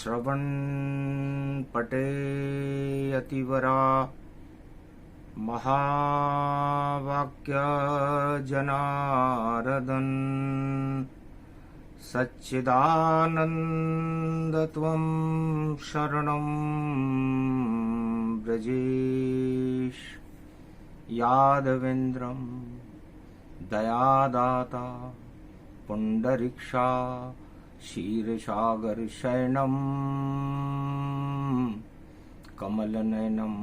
श्रवण पटे अतिवरा महावाक्य जनार्दन सच्चिदानंद त्वं शरणं ब्रजेश यादवेन्द्रं दयादाता पुंडरीक्षा क्षीरसागर शयनं कमलनयनं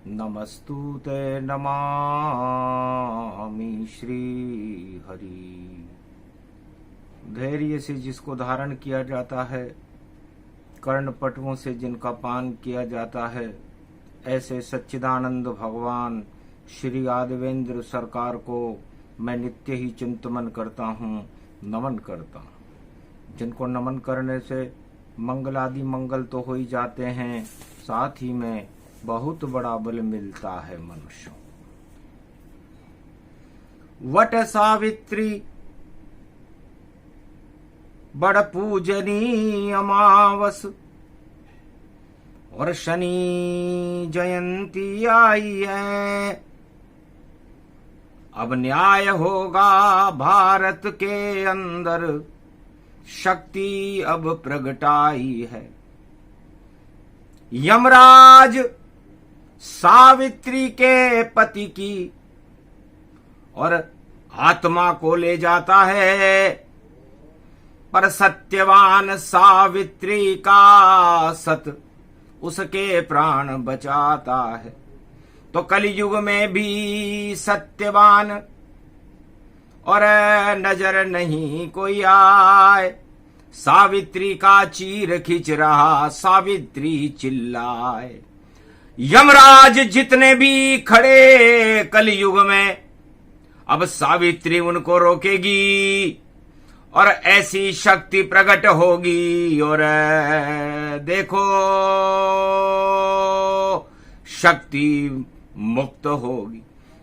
नमस्तुते नमामि श्री हरि। धैर्य से जिसको धारण किया जाता है, कर्णपटुओं से जिनका पान किया जाता है, ऐसे सच्चिदानंद भगवान श्री यादवेंद्र सरकार को मैं नित्य ही चिंतन करता हूँ, नमन करता हूँ। जिनको नमन करने से मंगलादि मंगल तो हो ही जाते हैं, साथ ही में बहुत बड़ा बल मिलता है मनुष्यों। वट सावित्री बड़ पूजनीय अमावस और शनि जयंती आई है। अब न्याय होगा भारत के अंदर, शक्ति अब प्रगटाई है। यमराज सावित्री के पति की और आत्मा को ले जाता है, पर सत्यवान सावित्री का सत उसके प्राण बचाता है। तो कलयुग में भी सत्यवान और नजर नहीं कोई आए, सावित्री का चीर खींच रहा सावित्री चिल्लाए। यमराज जितने भी खड़े कलयुग में, अब सावित्री उनको रोकेगी और ऐसी शक्ति प्रकट होगी। और देखो शक्ति मुक्त होगी,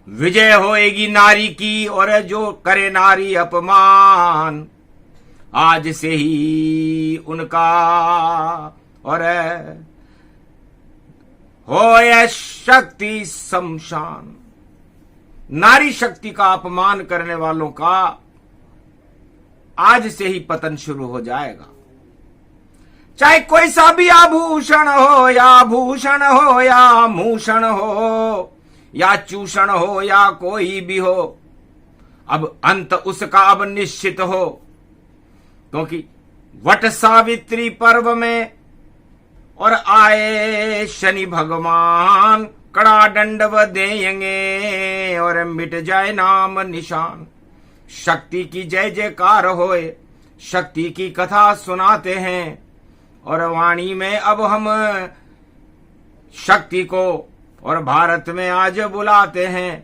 विजय होएगी नारी की। और जो करे नारी अपमान, आज से ही उनका और होए शक्ति शमशान। नारी शक्ति का अपमान करने वालों का आज से ही पतन शुरू हो जाएगा। चाहे कोई सा भी आभूषण हो या भूषण हो या मूषण हो या चूषण हो या कोई भी हो, अब अंत उसका अब निश्चित हो। क्योंकि वट सावित्री पर्व में और आए शनि भगवान, कड़ा दंडव देंगे और मिट जाए नाम निशान। शक्ति की जय जयकार होए, शक्ति की कथा सुनाते हैं। और वाणी में अब हम शक्ति को और भारत में आज बुलाते हैं।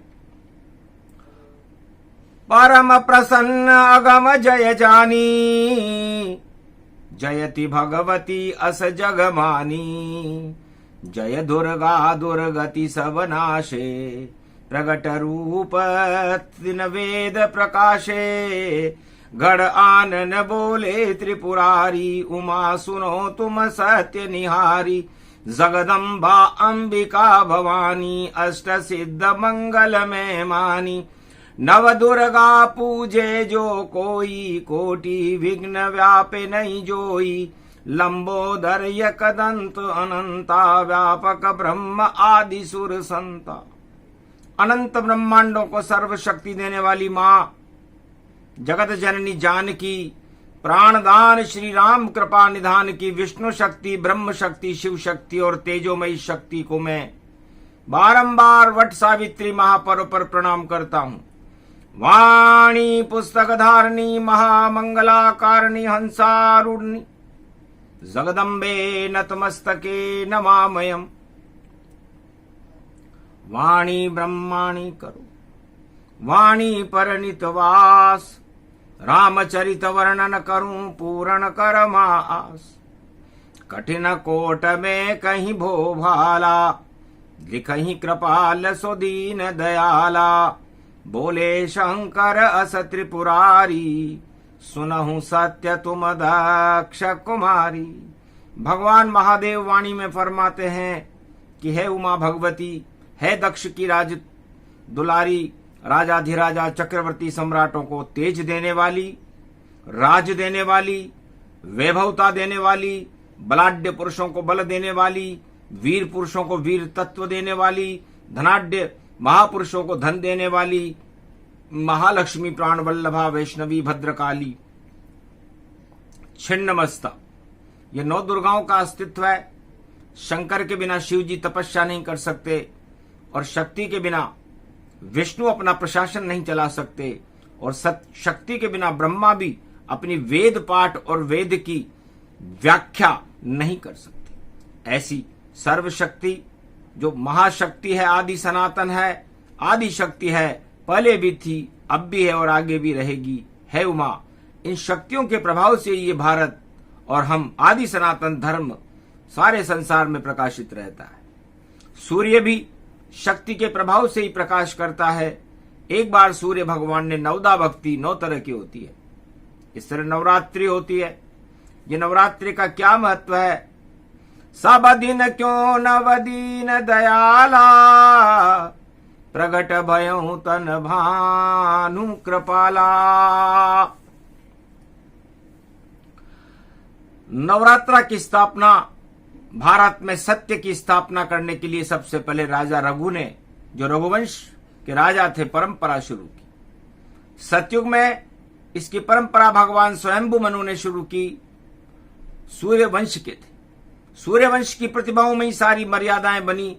परम प्रसन्न अगम जय जानी, जयति भगवती अस जगमानी। जय दुर्गा दुर्गति सब नाशे, प्रगट रूप तीन वेद प्रकाशे। गढ़ आनन बोले त्रिपुरारी, उमा सुनो तुम सत्य निहारी। जगदम्बा अंबिका भवानी, अष्ट सिद्ध मंगल में मानी। नव दुर्गा पूजे जो कोई, कोटि विघ्न व्यापे नहीं जोई। लंबोदर एकदंत अनंता, व्यापक ब्रह्म आदि सुर संता। अनंत ब्रह्मांडों को सर्व शक्ति देने वाली माँ जगत जननी जानकी, प्राणदान श्री राम कृपा निधान की विष्णु शक्ति, ब्रह्म शक्ति, शिव शक्ति और तेजोमयी शक्ति को मैं बारंबार वट सावित्री महापर्व पर प्रणाम करता हूँ। वाणी पुस्तक धारणी, महामंगलाकारिणी, हंसारूढ़नी, जगदम्बे नतमस्तके नमामयम्। वाणी ब्रह्माणी करो, वाणी पर नितवास। रामचरित वर्णन करूं, पूर्ण कर मास। कठिन कोट में कहीं भो भाला, लिखहि कृपाल सो दीन दयाला। बोले शंकर अस त्रिपुरारी, सुनहु सत्य तुम दक्ष कुमारी। भगवान महादेव वाणी में फरमाते हैं कि हे उमा भगवती, है दक्ष की राज दुलारी, राजाधिराजा चक्रवर्ती सम्राटों को तेज देने वाली, राज देने वाली, वैभवता देने वाली, बलाढ्य पुरुषों को बल देने वाली, वीर पुरुषों को वीर तत्व देने वाली, धनाढ्य महापुरुषों को धन देने वाली, महालक्ष्मी प्राण वल्लभा वैष्णवी भद्रकाली छिन्नमस्ता। ये 9 दुर्गाओं का अस्तित्व है। शंकर के बिना शिव जी तपस्या नहीं कर सकते और शक्ति के बिना विष्णु अपना प्रशासन नहीं चला सकते और शक्ति के बिना ब्रह्मा भी अपनी वेद पाठ और वेद की व्याख्या नहीं कर सकते। ऐसी सर्वशक्ति जो महाशक्ति है, आदि सनातन है, आदि शक्ति है, पहले भी थी, अब भी है और आगे भी रहेगी, है उमा। इन शक्तियों के प्रभाव से ये भारत और हम आदि सनातन धर्म सारे संसार में प्रकाशित रहता है। सूर्य भी शक्ति के प्रभाव से ही प्रकाश करता है। एक बार सूर्य भगवान ने नवदा भक्ति 9 तरह की होती है। इस तरह नवरात्रि होती है। ये नवरात्रि का क्या महत्व है? सब दिन क्यों नवदीन दयाला, प्रगट भयउ तन भानु कृपाला। नवरात्रा की स्थापना भारत में सत्य की स्थापना करने के लिए सबसे पहले राजा रघु ने, जो रघुवंश के राजा थे, परंपरा शुरू की। सतयुग में इसकी परंपरा भगवान स्वयंभू मनु ने शुरू की। सूर्यवंश के थे। सूर्यवंश की प्रतिभाओं में ही सारी मर्यादाएं बनी।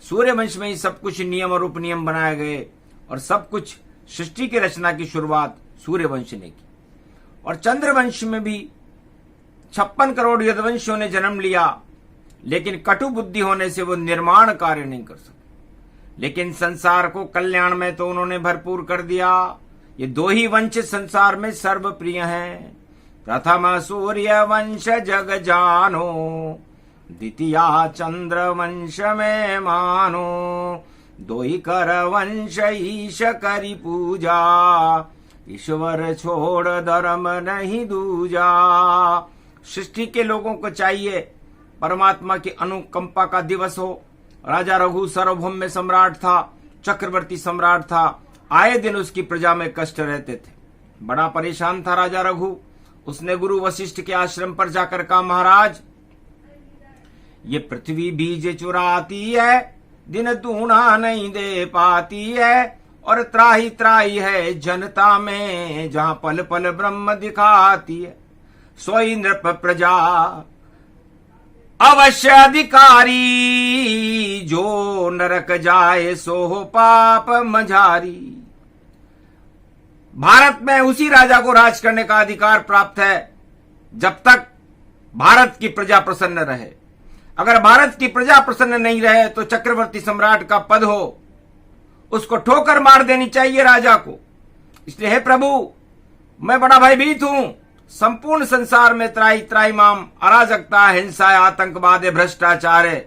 सूर्यवंश में ही सब कुछ नियम और उपनियम बनाए गए और सब कुछ सृष्टि की रचना की शुरुआत सूर्यवंश ने की। और चंद्रवंश में भी 56 करोड़ यदुवंशियों ने जन्म लिया, लेकिन कटु बुद्धि होने से वो निर्माण कार्य नहीं कर सके। लेकिन संसार को कल्याण में तो उन्होंने भरपूर कर दिया। ये 2 ही वंश संसार में सर्वप्रिय हैं। प्रथम सूर्य वंश जग जानो, द्वितीया चंद्र वंश में मानो। 2 ही कर वंश ईश करी पूजा, ईश्वर छोड़ धर्म नहीं दूजा। सृष्टि के लोगों को चाहिए परमात्मा की अनुकंपा का दिवस हो। राजा रघु सार्वभौम सम्राट था, चक्रवर्ती सम्राट था। आए दिन उसकी प्रजा में कष्ट रहते थे। बड़ा परेशान था राजा रघु। उसने गुरु वशिष्ठ के आश्रम पर जाकर कहा, महाराज, ये पृथ्वी बीज चुराती है, दिन दूना नहीं दे पाती है, और त्राही त्राही है जनता में, जहां पल पल ब्रह्म दिखाती है। सोई नृप प्रजा अवश्य अधिकारी, जो नरक जाए सो पाप मझारी। भारत में उसी राजा को राज करने का अधिकार प्राप्त है जब तक भारत की प्रजा प्रसन्न रहे। अगर भारत की प्रजा प्रसन्न नहीं रहे तो चक्रवर्ती सम्राट का पद हो, उसको ठोकर मार देनी चाहिए राजा को। इसलिए हे प्रभु, मैं बड़ा भयभीत हूं। संपूर्ण संसार में त्राही त्राही माम, अराजकता, हिंसा, आतंकवाद, भ्रष्टाचार है।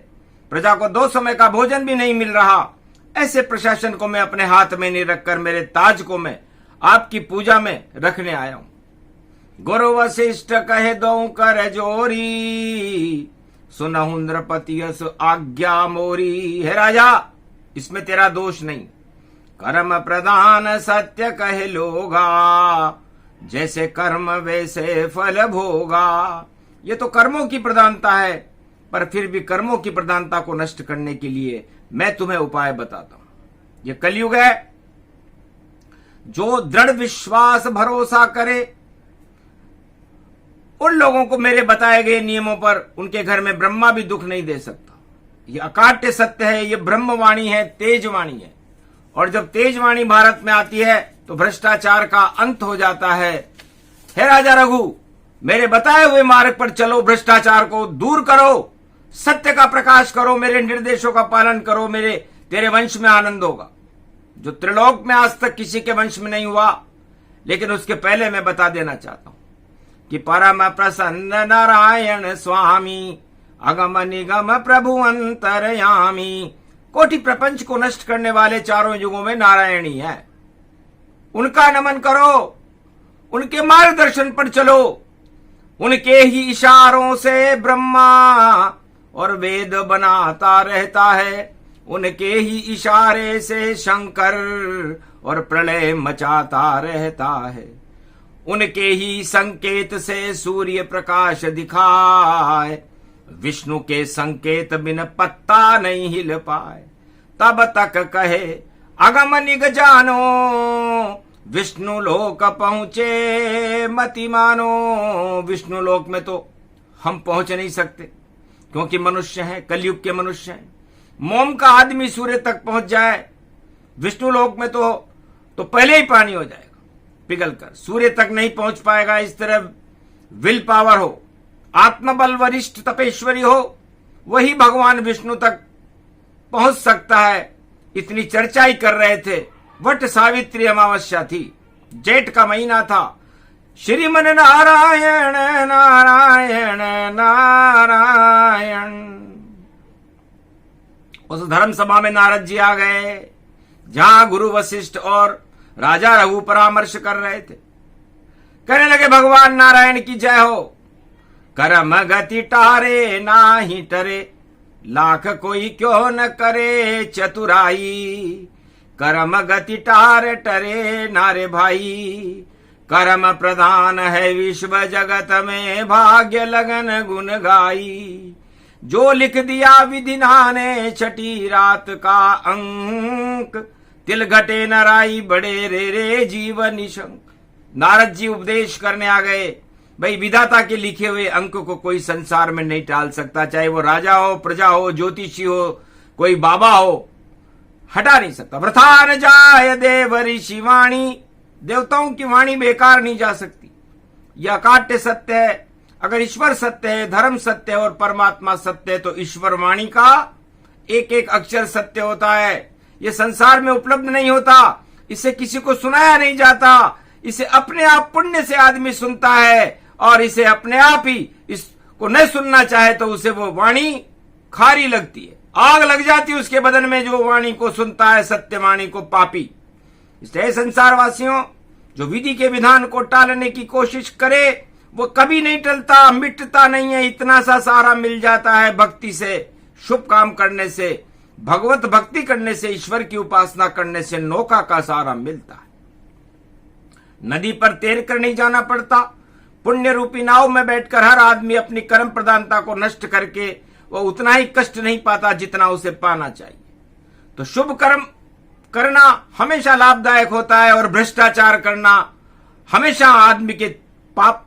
प्रजा को 2 समय का भोजन भी नहीं मिल रहा। ऐसे प्रशासन को मैं अपने हाथ में नहीं रखकर मेरे ताज को मैं आपकी पूजा में रखने आया हूं। गुरु वशिष्ठ कहे दो कर जोरी, सुनहु नृपति यस आज्ञा मोरी। है राजा, इसमें तेरा दोष नहीं। कर्म प्रधान सत्य कहे लोगा, जैसे कर्म वैसे फल भोगा। ये तो कर्मों की प्रधानता है, पर फिर भी कर्मों की प्रधानता को नष्ट करने के लिए मैं तुम्हें उपाय बताता हूं। ये कलयुग है। जो दृढ़ विश्वास भरोसा करे, उन लोगों को मेरे बताए गए नियमों पर उनके घर में ब्रह्मा भी दुख नहीं दे सकता। ये अकाट्य सत्य है। ये ब्रह्मवाणी है, तेजवाणी है। और जब तेजवाणी भारत में आती है तो भ्रष्टाचार का अंत हो जाता है। हे राजा रघु, मेरे बताए हुए मार्ग पर चलो, भ्रष्टाचार को दूर करो, सत्य का प्रकाश करो, मेरे निर्देशों का पालन करो, तेरे वंश में आनंद होगा, जो त्रिलोक में आज तक किसी के वंश में नहीं हुआ। लेकिन उसके पहले मैं बता देना चाहता हूं कि परम प्रसन्न नारायण स्वामी, अगम निगम प्रभु अंतरयामी। कोटि प्रपंच को नष्ट करने वाले चारों युगों में नारायण ही है। उनका नमन करो, उनके मार्गदर्शन पर चलो। उनके ही इशारों से ब्रह्मा और वेद बनाता रहता है, उनके ही इशारे से शंकर और प्रलय मचाता रहता है, उनके ही संकेत से सूर्य प्रकाश दिखाए, विष्णु के संकेत बिन पत्ता नहीं हिल पाए। तब तक कहे अगम निग जानो, विष्णु लोक पहुंचे मति मानो। विष्णु लोक में तो हम पहुंच नहीं सकते क्योंकि मनुष्य हैं, कलयुग के मनुष्य हैं। मोम का आदमी सूर्य तक पहुंच जाए, विष्णु लोक में तो पहले ही पानी हो जाएगा पिघल कर, सूर्य तक नहीं पहुंच पाएगा। इस तरह विल पावर हो, आत्मबल वरिष्ठ तपेश्वरी हो, वही भगवान विष्णु तक पहुंच सकता है। इतनी चर्चा ही कर रहे थे। वट सावित्री अमावस्या थी, जेठ का महीना था। श्रीमन नारायण नारायण नारायण। उस धर्म सभा में नारद जी आ गए, जहां गुरु वशिष्ठ और राजा रघु परामर्श कर रहे थे। कहने लगे भगवान नारायण की जय हो। कर्म गति टारे नाही टरे, लाख कोई क्यों न करे चतुराई। कर्म गति टार टरे नारे भाई, कर्म प्रधान है विश्व जगत में, भाग्य लगन गुण गाई। जो लिख दिया विधि ने छठी रात का अंक, तिल घटे नराई बड़े रे जीवन निशंक। नारद जी उपदेश करने आ गए। भाई विधाता के लिखे हुए अंक को कोई संसार में नहीं टाल सकता, चाहे वो राजा हो, प्रजा हो, ज्योतिषी हो, कोई बाबा हो, हटा नहीं सकता। वृथा न जाय देव ऋषि वाणी, देवताओं की वाणी बेकार नहीं जा सकती। यह अकाट्य सत्य है। अगर ईश्वर सत्य है, धर्म सत्य है और परमात्मा सत्य है, तो ईश्वर वाणी का एक एक अक्षर सत्य होता है। यह संसार में उपलब्ध नहीं होता, इसे किसी को सुनाया नहीं जाता। इसे अपने आप पुण्य से आदमी सुनता है, और इसे अपने आप ही इसको नहीं सुनना चाहे तो उसे वो वाणी खारी लगती है, आग लग जाती है उसके बदन में जो वाणी को सुनता है, सत्य वाणी को पापी। इसलिए संसार वासियों, जो विधि के विधान को टालने की कोशिश करे वो कभी नहीं टलता, मिटता नहीं है। इतना सा सहारा मिल जाता है भक्ति से, शुभ काम करने से, भगवत भक्ति करने से, ईश्वर की उपासना करने से नौका का सहारा मिलता है। नदी पर तैर कर नहीं जाना पड़ता। पुण्य रूपी नाव में बैठकर हर आदमी अपनी कर्म प्रधानता को नष्ट करके वो उतना ही कष्ट नहीं पाता जितना उसे पाना चाहिए। तो शुभ कर्म करना हमेशा लाभदायक होता है, और भ्रष्टाचार करना हमेशा आदमी के पाप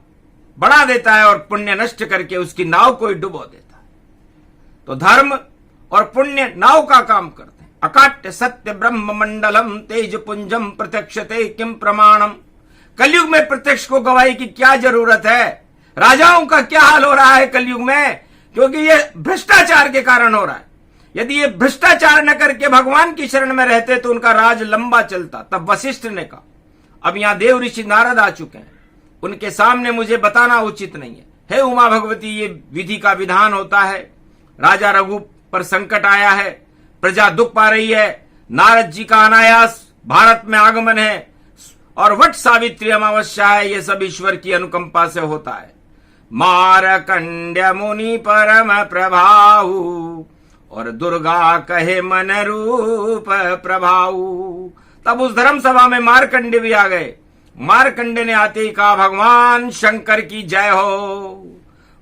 बढ़ा देता है और पुण्य नष्ट करके उसकी नाव को ही डुबो देता है। तो धर्म और पुण्य नाव का काम करते हैं। अकाट्य सत्य ब्रह्म मंडलम तेज पुंजम प्रत्यक्षते किम प्रमाणम। कलयुग में प्रत्यक्ष को गवाही की क्या जरूरत है? राजाओं का क्या हाल हो रहा है कलयुग में? क्योंकि ये भ्रष्टाचार के कारण हो रहा है। यदि ये भ्रष्टाचार न करके भगवान की शरण में रहते तो उनका राज लंबा चलता। तब वशिष्ठ ने कहा, अब यहां देव ऋषि नारद आ चुके हैं, उनके सामने मुझे बताना उचित नहीं है। हे उमा भगवती, ये विधि का विधान होता है। राजा रघु पर संकट आया है, प्रजा दुख पा रही है, नारद जी का अनायास भारत में आगमन है और वट सावित्री अमावस्या है। ये सब ईश्वर की अनुकंपा से होता है। मारकंड्य मुनि परम प्रभाऊ, और दुर्गा कहे मन रूप प्रभाऊ। तब उस धर्म सभा में मारकंडे भी आ गए। मारकंडे ने आते ही कहा, भगवान शंकर की जय हो,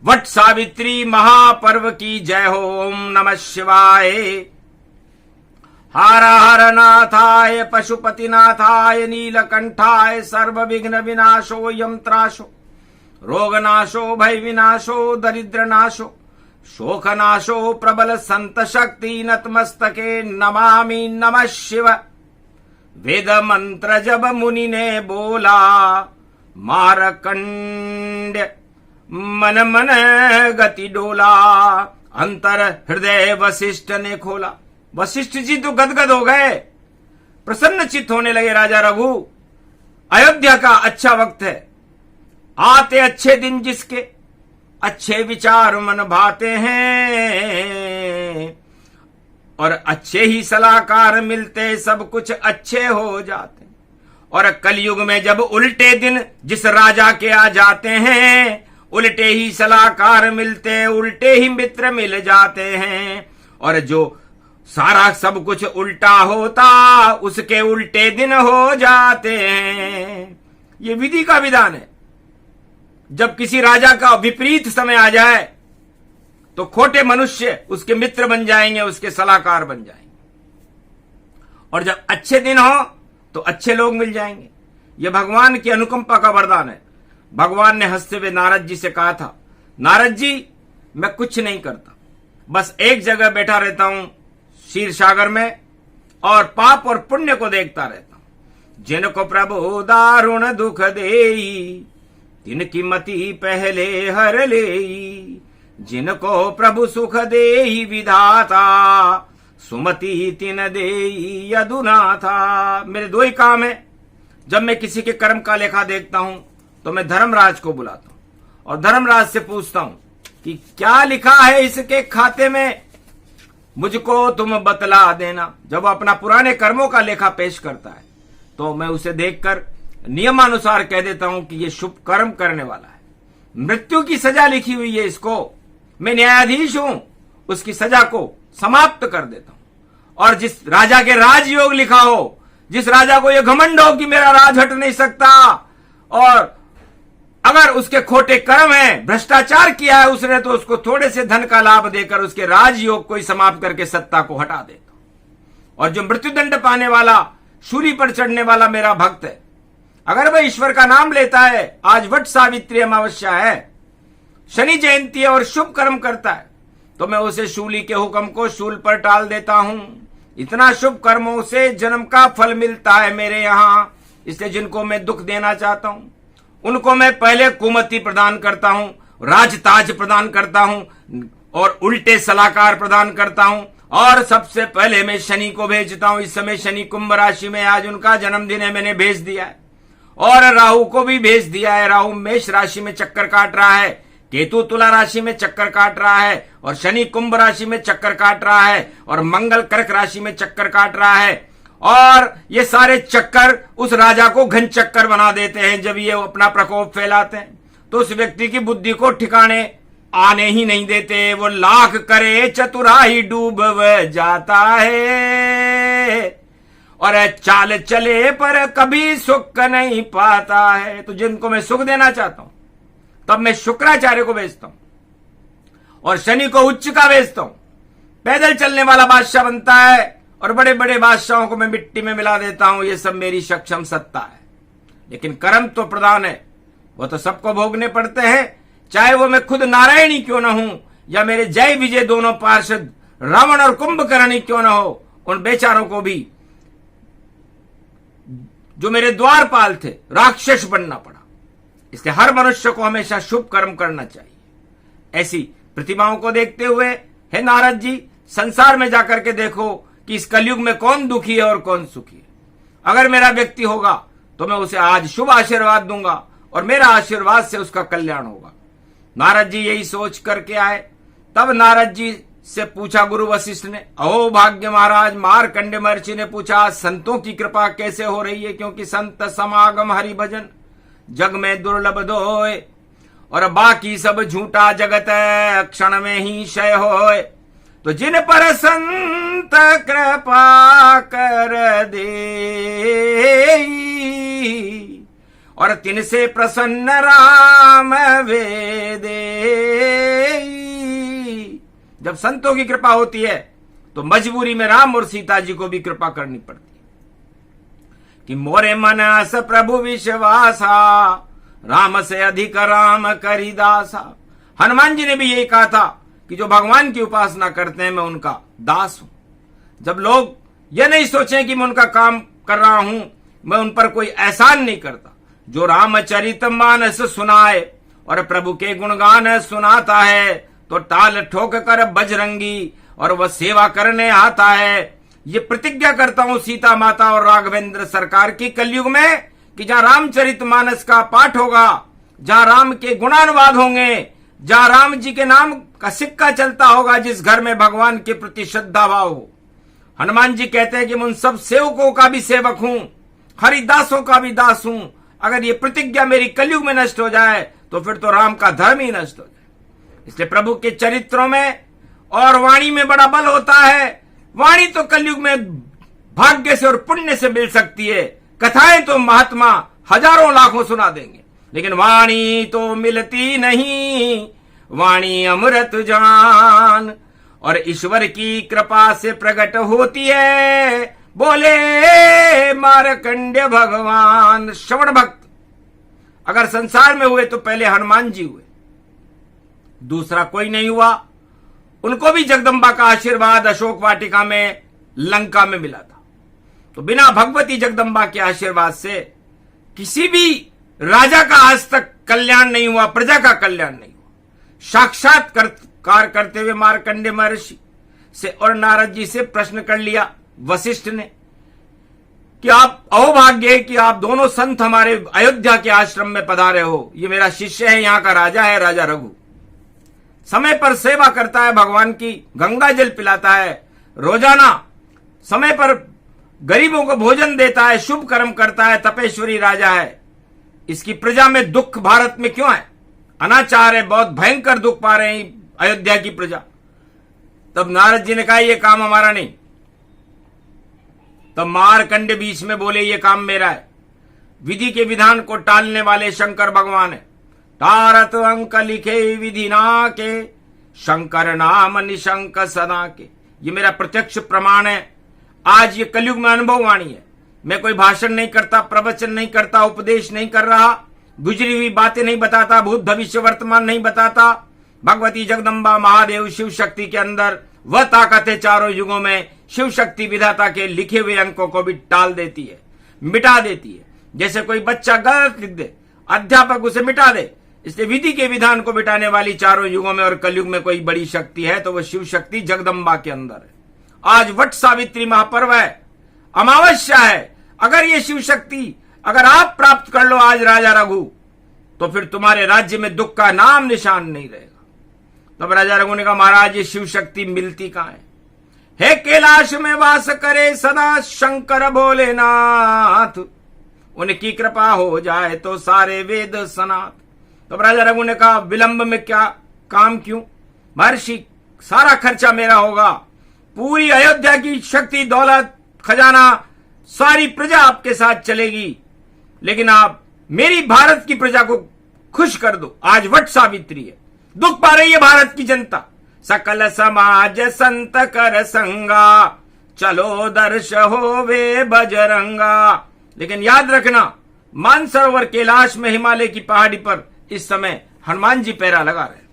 वट सावित्री महापर्व की जय हो। ओम नमः शिवाय। हर हर नाथाय पशुपतिनाथाय नीलकंठाय सर्व विघ्न विनाशो यंत्राशो रोगनाशो भय विनाशो दरिद्रनाशो शोकनाशो प्रबल संत शक्ति नतमस्तके नमामि नमः शिव। वेद मंत्र जब मुनि ने बोला, मारकंड्य मन मन गति डोला। अंतर हृदय वशिष्ठ ने खोला। वशिष्ठ जी तो गदगद हो गए, प्रसन्न चित्त होने लगे। राजा रघु, अयोध्या का अच्छा वक्त है, आते अच्छे दिन जिसके, अच्छे विचार मन भाते हैं, और अच्छे ही सलाहकार मिलते, सब कुछ अच्छे हो जाते। और कलयुग में जब उल्टे दिन जिस राजा के आ जाते हैं, उल्टे ही सलाहकार मिलते, उल्टे ही मित्र मिल जाते हैं। और जो सारा सब कुछ उल्टा होता, उसके उल्टे दिन हो जाते हैं। ये विधि का विधान है। जब किसी राजा का विपरीत समय आ जाए तो खोटे मनुष्य उसके मित्र बन जाएंगे, उसके सलाहकार बन जाएंगे। और जब अच्छे दिन हो तो अच्छे लोग मिल जाएंगे। यह भगवान की अनुकंपा का वरदान है। भगवान ने हंसते हुए नारद जी से कहा था, नारद जी मैं कुछ नहीं करता, बस एक जगह बैठा रहता हूं क्षीर सागर में और पाप और पुण्य को देखता रहता हूं। जिनको प्रभु दारुण दुख देई, तिनकी मति पहले हर लेई। जिनको प्रभु सुख देई विधाता, सुमति तिन देई यदुनाथा। मेरे दो ही काम है। जब मैं किसी के कर्म का लेखा देखता हूं तो मैं धर्मराज को बुलाता हूं और धर्मराज से पूछता हूं कि क्या लिखा है इसके खाते में, मुझको तुम बतला देना। जब वो अपना पुराने कर्मों का लेखा पेश करता है तो मैं उसे देखकर नियमानुसार कह देता हूं कि ये शुभ कर्म करने वाला है। मृत्यु की सजा लिखी हुई है इसको, मैं न्यायाधीश हूं, उसकी सजा को समाप्त कर देता हूं। और जिस राजा के राजयोग लिखा हो, जिस राजा को यह घमंड हो कि मेरा राज हट नहीं सकता, और अगर उसके खोटे कर्म हैं, भ्रष्टाचार किया है उसने, तो उसको थोड़े से धन का लाभ देकर उसके राजयोग को ही समाप्त करके सत्ता को हटा देता हूं। और जो मृत्युदंड पाने वाला, शूली पर चढ़ने वाला मेरा भक्त है, अगर वह ईश्वर का नाम लेता है, आज वट सावित्री अमावस्या है, शनि जयंती है और शुभ कर्म करता है, तो मैं उसे शूली के हुक्म को शूल पर टाल देता हूं। इतना शुभ कर्मों से जन्म का फल मिलता है मेरे यहां। इसलिए जिनको मैं दुख देना चाहता हूं उनको मैं पहले कुमति प्रदान करता हूं, राजताज प्रदान करता हूं और उल्टे सलाहकार प्रदान करता हूं। और सबसे पहले मैं शनि को भेजता हूं। इस समय शनि कुंभ राशि में, आज उनका जन्मदिन है, मैंने भेज दिया है। और राहु को भी भेज दिया है। राहु मेष राशि में चक्कर काट रहा है, केतु तुला राशि में चक्कर काट रहा है, और शनि कुंभ राशि में चक्कर काट रहा है, और मंगल कर्क राशि में चक्कर काट रहा है। और ये सारे चक्कर उस राजा को घन चक्कर बना देते हैं। जब ये अपना प्रकोप फैलाते हैं तो उस व्यक्ति की बुद्धि को ठिकाने आने ही नहीं देते। वो लाख करे चतुराई डूब जाता है, और चाल चले पर कभी सुख नहीं पाता है। तो जिनको मैं सुख देना चाहता हूं तब मैं शुक्राचार्य को भेजता हूं और शनि को उच्च का भेजता हूं। पैदल चलने वाला बादशाह बनता है और बड़े बड़े बादशाहों को मैं मिट्टी में मिला देता हूं। ये सब मेरी सक्षम सत्ता है। लेकिन कर्म तो प्रधान है, वो तो सबको भोगने पड़ते हैं, चाहे वो मैं खुद नारायणी क्यों ना हूं या मेरे जय विजय दोनों पार्षद रावण और कुंभकर्ण क्यों ना हो। उन बेचारों को भी, जो मेरे द्वारपाल थे, राक्षस बनना पड़ा। इसलिए हर मनुष्य को हमेशा शुभ कर्म करना चाहिए। ऐसी प्रतिमाओं को देखते हुए हे नारद जी, संसार में जाकर के देखो कि इस कलयुग में कौन दुखी है और कौन सुखी है। अगर मेरा व्यक्ति होगा तो मैं उसे आज शुभ आशीर्वाद दूंगा और मेरा आशीर्वाद से उसका कल्याण होगा। नारद जी यही सोच करके आए। तब नारद जी से पूछा गुरु वशिष्ठ ने, अहो भाग्य महाराज, मार्कंडेय महर्षि ने पूछा, संतों की कृपा कैसे हो रही है? क्योंकि संत समागम हरि भजन जग में दुर्लभ दोय, और बाकी सब झूठा जगत क्षण में ही क्षय होय। तो जिन पर संत कृपा कर दे और तिनसे प्रसन्न राम वे दे। जब संतों की कृपा होती है तो मजबूरी में राम और सीता जी को भी कृपा करनी पड़ती है कि मोरे मन अस प्रभु विश्वासा, राम से अधिक राम करी दासा। हनुमान जी ने भी यही कहा था कि जो भगवान की उपासना करते हैं मैं उनका दास हूं। जब लोग यह नहीं सोचें कि मैं उनका काम कर रहा हूं, मैं उन पर कोई एहसान नहीं करता। जो रामचरितमानस सुनाए और प्रभु के गुणगान सुनाता है, तो टाल ठोक कर बजरंगी और वह सेवा करने आता है। ये प्रतिज्ञा करता हूं सीता माता और राघवेंद्र सरकार की कलयुग में कि जहां रामचरितमानस का पाठ होगा, जहां राम के गुणानुवाद होंगे, जहां राम जी के नाम का सिक्का चलता होगा, जिस घर में भगवान के प्रति श्रद्धा भाव हो। हनुमान जी कहते हैं कि मैं उन सब सेवकों का भी सेवक हूं, हरिदासों का भी दास हूं। अगर ये प्रतिज्ञा मेरी कलयुग में नष्ट हो जाए तो फिर तो राम का धर्म ही नष्ट हो जाए। इसलिए प्रभु के चरित्रों में और वाणी में बड़ा बल होता है। वाणी तो कलयुग में भाग्य से और पुण्य से मिल सकती है, कथाएं तो महात्मा हजारों लाखों सुना देंगे, लेकिन वाणी तो मिलती नहीं। वाणी अमृत जान और ईश्वर की कृपा से प्रकट होती है, बोले मार्कंडेय भगवान। श्रवण भक्त अगर संसार में हुए तो पहले हनुमान जी हुए, दूसरा कोई नहीं हुआ। उनको भी जगदम्बा का आशीर्वाद अशोक वाटिका में लंका में मिला था। तो बिना भगवती जगदम्बा के आशीर्वाद से किसी भी राजा का आज तक कल्याण नहीं हुआ, प्रजा का कल्याण नहीं हुआ। साक्षात्कार करते हुए मार्कंडेय महर्षि से और नारद जी से प्रश्न कर लिया वशिष्ठ ने कि आप अहोभाग्य है कि आप दोनों संत हमारे अयोध्या के आश्रम में पधारे हो। ये मेरा शिष्य है, यहां का राजा है, राजा रघु। समय पर सेवा करता है, भगवान की गंगा जल पिलाता है, रोजाना समय पर गरीबों को भोजन देता है, शुभ कर्म करता है, तपेश्वरी राजा है। इसकी प्रजा में दुख भारत में क्यों है? अनाचार है, बहुत भयंकर दुख पा रहे हैं अयोध्या की प्रजा। तब नारद जी ने कहा ये काम हमारा नहीं। तब मार्कंडेय बीच में बोले ये काम मेरा है। विधि के विधान को टालने वाले शंकर भगवान है। तारत अंक लिखे विधि ना के, शंकर नाम निशंक सदा के। ये मेरा प्रत्यक्ष प्रमाण है। आज ये कलयुग में अनुभव वाणी है। मैं कोई भाषण नहीं करता, प्रवचन नहीं करता, उपदेश नहीं कर रहा, गुजरी हुई बातें नहीं बताता, भूत भविष्य वर्तमान नहीं बताता। भगवती जगदम्बा महादेव शिव शक्ति के अंदर वह ताकत है, चारों युगों में शिव शक्ति विधाता के लिखे हुए अंकों को भी टाल देती है, मिटा देती है। जैसे कोई बच्चा गलत लिख दे, अध्यापक उसे मिटा दे। इसलिए विधि के विधान को मिटाने वाली चारों युगों में और कलयुग में कोई बड़ी शक्ति है तो वह शिव शक्ति जगदम्बा के अंदर है। आज वट सावित्री महापर्व है, अमावस्या है। अगर ये शिव शक्ति अगर आप प्राप्त कर लो आज राजा रघु, तो फिर तुम्हारे राज्य में दुख का नाम निशान नहीं रहेगा। तब राजा रघु ने कहा महाराज ये शिव शक्ति मिलती कहां है? कैलाश में वास करे सदा शंकर भोलेनाथ, उनकी कृपा हो जाए तो सारे वेद सनात। तब राजा रघु ने कहा विलंब में क्या काम क्यों? महर्षि सारा खर्चा मेरा होगा, पूरी अयोध्या की शक्ति दौलत खजाना सारी प्रजा आपके साथ चलेगी, लेकिन आप मेरी भारत की प्रजा को खुश कर दो। आज वट सावित्री है, दुख पा रही है भारत की जनता। सकल समाज संत कर संगा, चलो दर्श होवे बजरंगा। लेकिन याद रखना मानसरोवर कैलाश में हिमालय की पहाड़ी पर इस समय हनुमान जी पैरा लगा रहे।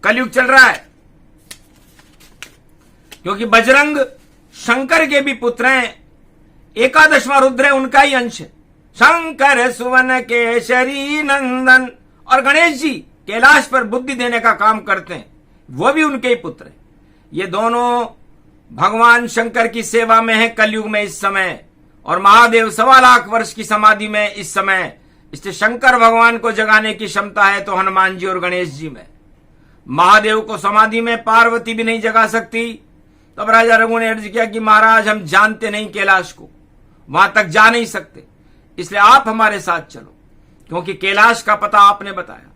कलयुग चल रहा है क्योंकि बजरंग शंकर के भी पुत्र हैं, 11वां रुद्र है, उनका ही अंश है। शंकर सुवन केशरी नंदन और गणेश जी कैलाश पर बुद्धि देने का काम करते हैं, वो भी उनके ही पुत्र हैं। ये दोनों भगवान शंकर की सेवा में है कलयुग में इस समय, और महादेव 1.25 लाख वर्ष की समाधि में इस समय। इसलिए शंकर भगवान को जगाने की क्षमता है तो हनुमान जी और गणेश जी में। महादेव को समाधि में पार्वती भी नहीं जगा सकती। तब राजा रघु ने अर्ज किया कि महाराज हम जानते नहीं कैलाश को, वहां तक जा नहीं सकते, इसलिए आप हमारे साथ चलो, क्योंकि कैलाश का पता आपने बताया।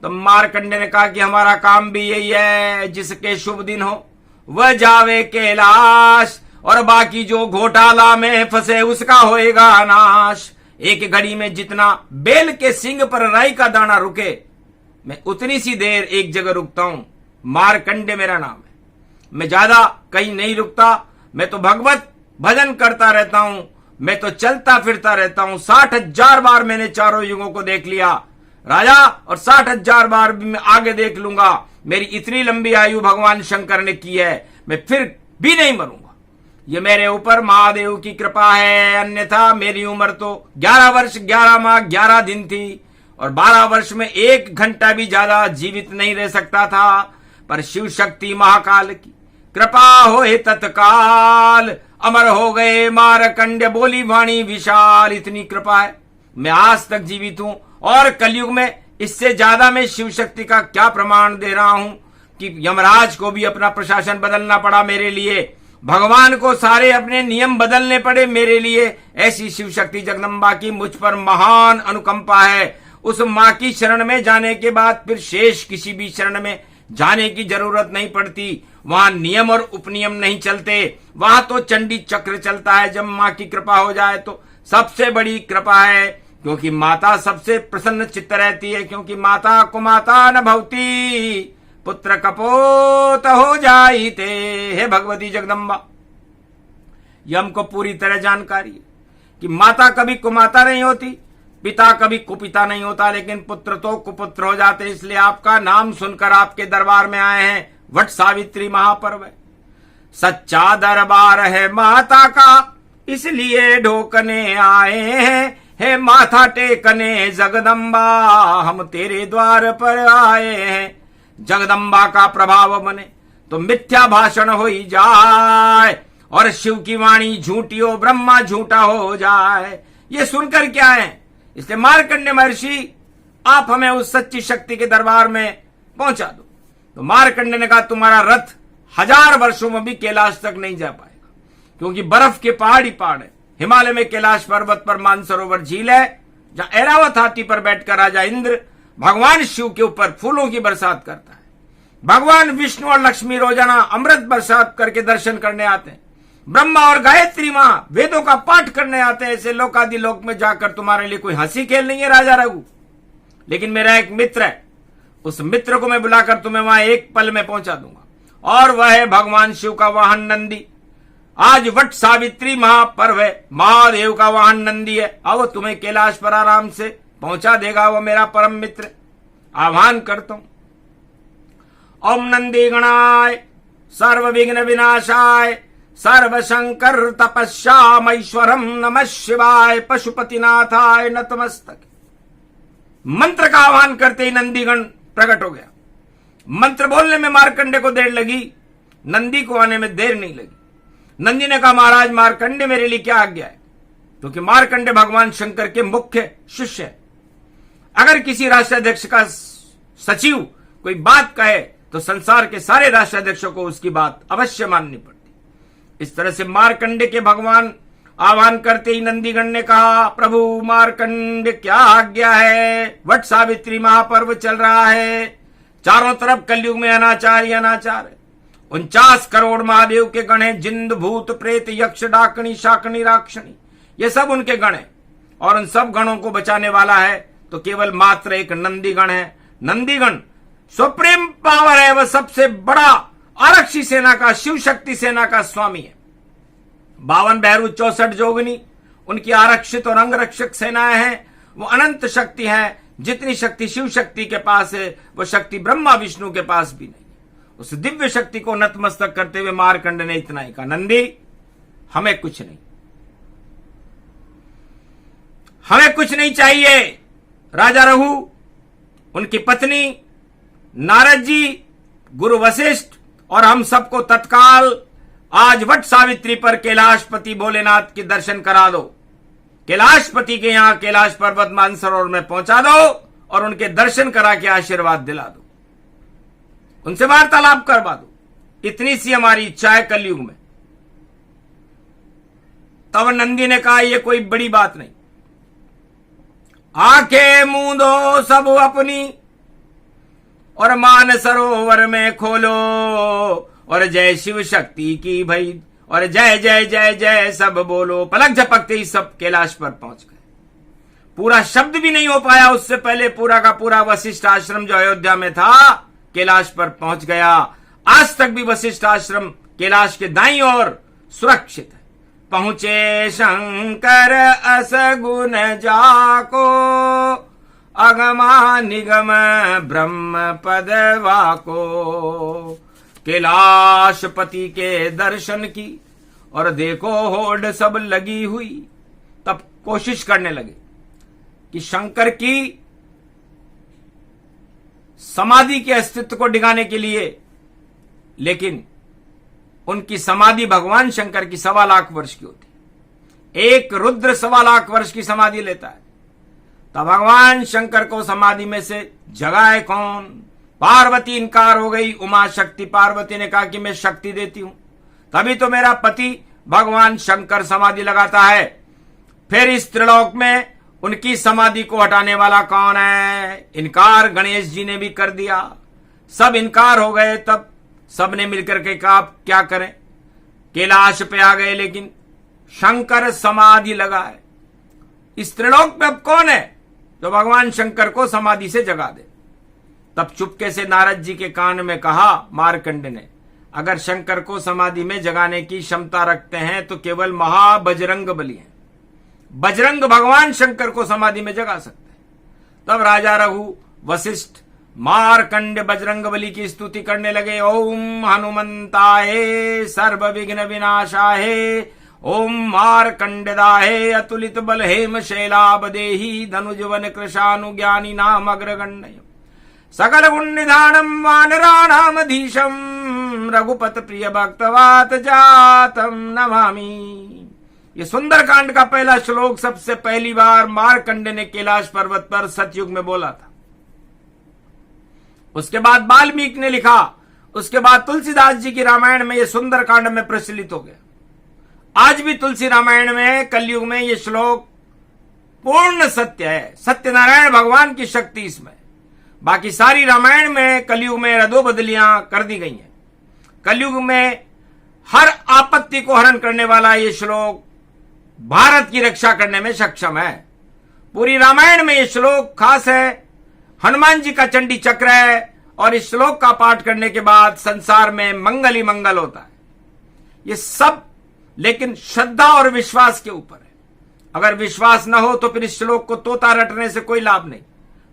तो मार्कंडेय ने कहा कि हमारा काम भी यही है, जिसके शुभ दिन हो वह जावे कैलाश, और बाकी जो घोटाला में फंसे उसका होएगा नाश। एक घड़ी में जितना बेल के सिंग पर राई का दाना रुके, मैं उतनी सी देर एक जगह रुकता हूं। मार्कंडेय मेरा नाम है, मैं ज्यादा कहीं नहीं रुकता। मैं तो भगवत भजन करता रहता हूं, मैं तो चलता फिरता रहता हूं। 60,000 बार मैंने चारों युगों को देख लिया राजा, और 60,000 बार भी मैं आगे देख लूंगा। मेरी इतनी लंबी आयु भगवान शंकर ने की है, मैं फिर भी नहीं मरूंगा। ये मेरे ऊपर महादेव की कृपा है, अन्यथा मेरी उम्र तो 11 वर्ष 11 माह 11 दिन थी, और 12 वर्ष में 1 घंटा भी ज्यादा जीवित नहीं रह सकता था। पर शिव शक्ति महाकाल की कृपा होए तत्काल, अमर हो गए मार्कंडेय बोली वाणी विशाल। इतनी कृपा है, मैं आज तक जीवित हूं, और कलयुग में इससे ज्यादा मैं शिव शक्ति का क्या प्रमाण दे रहा हूं कि यमराज को भी अपना प्रशासन बदलना पड़ा मेरे लिए, भगवान को सारे अपने नियम बदलने पड़े मेरे लिए। ऐसी शिव शक्ति जगदम्बा की मुझ पर महान अनुकंपा है, उस मां की शरण में जाने के बाद फिर शेष किसी भी शरण में जाने की जरूरत नहीं पड़ती। वहां नियम और उपनियम नहीं चलते, वहां तो चंडी चक्र चलता है। जब मां की कृपा हो जाए तो सबसे बड़ी कृपा है, क्योंकि माता सबसे प्रसन्न चित्त रहती है। क्योंकि माता को माता न भवती, पुत्र कपोत हो जाईते। हे भगवती जगदम्बा, ये हमको पूरी तरह जानकारी है कि माता कभी कुमाता नहीं होती, पिता कभी कुपिता नहीं होता, लेकिन पुत्र तो कुपुत्र हो जाते। इसलिए आपका नाम सुनकर आपके दरबार में आए हैं। वट सावित्री महापर्व है, सच्चा दरबार है माता का, इसलिए ढोकने आए हैं। हे माथा टेकने जगदम्बा, हम तेरे द्वार पर आए हैं। जगदम्बा का प्रभाव बने तो मिथ्या भाषण हो ही जाए, और शिव की वाणी झूठी हो, ब्रह्मा झूठा हो जाए। ये सुनकर क्या है? इसलिए मार्कंडेय महर्षि, आप हमें उस सच्ची शक्ति के दरबार में पहुंचा दो। तो मार्कंडेय ने कहा, तुम्हारा रथ 1000 वर्षों में भी कैलाश तक नहीं जा पाएगा, क्योंकि बर्फ के पहाड़ ही पहाड़ है। हिमालय में कैलाश पर्वत पर मानसरोवर झील है, जहां ऐरावत हाथी पर बैठकर राजा इंद्र भगवान शिव के ऊपर फूलों की बरसात करता है। भगवान विष्णु और लक्ष्मी रोजाना अमृत बरसात करके दर्शन करने आते हैं। ब्रह्मा और गायत्री मां वेदों का पाठ करने आते हैं। ऐसे लोकादि लोक में जाकर तुम्हारे लिए कोई हंसी खेल नहीं है राजा रघु। लेकिन मेरा एक मित्र है, उस मित्र को मैं बुलाकर तुम्हें वहां एक पल में पहुंचा दूंगा, और वह है भगवान शिव का वाहन नंदी। आज वट सावित्री महापर्व है, महादेव का वाहन नंदी है। अब तुम्हें कैलाश पर आराम से पहुंचा देगा। वो मेरा परम मित्र। आह्वान करता हूं, ओम नंदी गणाय सर्व विघ्न विनाशाय सर्व शंकर तपस्यामैश्वरम नमः शिवाय पशुपतिनाथाय नतमस्तक। मंत्र का आह्वान करते ही नंदीगण प्रकट हो गया। मंत्र बोलने में मार्कंडेय को देर लगी, नंदी को आने में देर नहीं लगी। नंदी ने कहा, महाराज मार्कंडेय, मेरे लिए क्या आज्ञा है? क्योंकि मार्कंडेय भगवान शंकर के मुख्य शिष्य है। अगर किसी राष्ट्राध्यक्ष का सचिव कोई बात कहे तो संसार के सारे राष्ट्राध्यक्षों को उसकी बात अवश्य माननी पड़ती। इस तरह से मार्कंडेय के भगवान आह्वान करते ही नंदीगण ने कहा, प्रभु मार्कंडेय क्या आज्ञा है? वट सावित्री महापर्व चल रहा है, चारों तरफ कलयुग में अनाचार ही अनाचार है। 49 करोड़ महादेव के गण हैं, जिंद भूत प्रेत यक्ष डाकनी शाकनी राक्षणी, ये सब उनके गण हैं। और उन सब गणों को बचाने वाला है तो केवल मात्र एक नंदीगण है। नंदीगण सुप्रीम पावर है, वह सबसे बड़ा आरक्षी सेना का, शिव शक्ति सेना का स्वामी है। 52 भैरव 64 जोगनी उनकी आरक्षित और अंगरक्षक सेनाएं हैं। वो अनंत शक्ति है। जितनी शक्ति शिव शक्ति के पास है, वो शक्ति ब्रह्मा विष्णु के पास भी नहीं है। उस दिव्य शक्ति को नतमस्तक करते हुए मार्कंडेय ने इतना ही कहा, नंदी हमें कुछ नहीं, हमें कुछ नहीं चाहिए। राजा रघु, उनकी पत्नी, नारद जी, गुरु वशिष्ठ और हम सबको तत्काल आज वट सावित्री पर कैलाशपति भोलेनाथ के दर्शन करा दो। कैलाशपति के यहां कैलाश पर्वत मानसरोवर में पहुंचा दो और उनके दर्शन करा के आशीर्वाद दिला दो, उनसे वार्तालाप करवा दो। इतनी सी हमारी इच्छा है कलयुग में। तब नंदी ने कहा, यह कोई बड़ी बात नहीं, आंखें मूंदो सब अपनी और मान सरोवर में खोलो, और जय शिव शक्ति की भई, और जय जय जय जय सब बोलो। पलक झपकते ही सब कैलाश पर पहुंच गए। पूरा शब्द भी नहीं हो पाया उससे पहले पूरा का पूरा वशिष्ठ आश्रम जो अयोध्या में था कैलाश पर पहुंच गया। आज तक भी वशिष्ठ आश्रम कैलाश के दाईं ओर सुरक्षित है। पहुंचे शंकर असगुन जाको, अगमा निगम ब्रह्म पदवा को। कैलाशपति के दर्शन की और देखो होड़ सब लगी हुई। तब कोशिश करने लगे कि शंकर की समाधि के अस्तित्व को डिगाने के लिए, लेकिन उनकी समाधि भगवान शंकर की 1.25 लाख वर्ष की होती। एक रुद्र 1.25 लाख वर्ष की समाधि लेता है। तब भगवान शंकर को समाधि में से जगाए कौन? पार्वती इनकार हो गई। उमा शक्ति पार्वती ने कहा कि मैं शक्ति देती हूं। तभी तो मेरा पति भगवान शंकर समाधि लगाता है। फिर इस त्रिलोक में उनकी समाधि को हटाने वाला कौन है? इनकार गणेश जी ने भी कर दिया। सब इनकार हो गए, तब सबने मिलकर के कहा क्या करें। कैलाश पे आ गए, लेकिन शंकर समाधि लगाए। इस त्रिलोक में अब कौन है जो भगवान शंकर को समाधि से जगा दे? तब चुपके से नारद जी के कान में कहा मार्कंड ने, अगर शंकर को समाधि में जगाने की क्षमता रखते हैं तो केवल महाबजरंग बली हैं। बजरंग भगवान शंकर को समाधि में जगा सकते हैं। तब राजा रघु, वशिष्ठ, मार्कंड बजरंग बली की स्तुति करने लगे। ओम हनुमंताय सर्व विघ्न विनाशाय, ओम मार्कंडदाय अतुलित बल हेम शैलाबदेहि, धनुजवन कृशानुज्ञानी नाम अग्रगण्य, सकल गुण निधानम वानराणामधीशम, रघुपत प्रिय भक्तवात जातम नमामि। ये सुंदरकांड का पहला श्लोक सबसे पहली बार मार्कंड ने कैलाश पर्वत पर सतयुग में बोला था। उसके बाद वाल्मीकि ने लिखा, उसके बाद तुलसीदास जी की रामायण में यह सुंदरकांड में प्रचलित हो गया। आज भी तुलसी रामायण में कलयुग में यह श्लोक पूर्ण सत्य है। सत्यनारायण भगवान की शक्ति इसमें। बाकी सारी रामायण में कलयुग में रदो बदलियां कर दी गई हैं। कलयुग में हर आपत्ति को हरण करने वाला यह श्लोक भारत की रक्षा करने में सक्षम है। पूरी रामायण में यह श्लोक खास है। हनुमान जी का चंडी चक्र है और इस श्लोक का पाठ करने के बाद संसार में मंगल ही मंगल होता है। ये सब लेकिन श्रद्धा और विश्वास के ऊपर है। अगर विश्वास न हो तो फिर इस श्लोक को तोता रटने से कोई लाभ नहीं।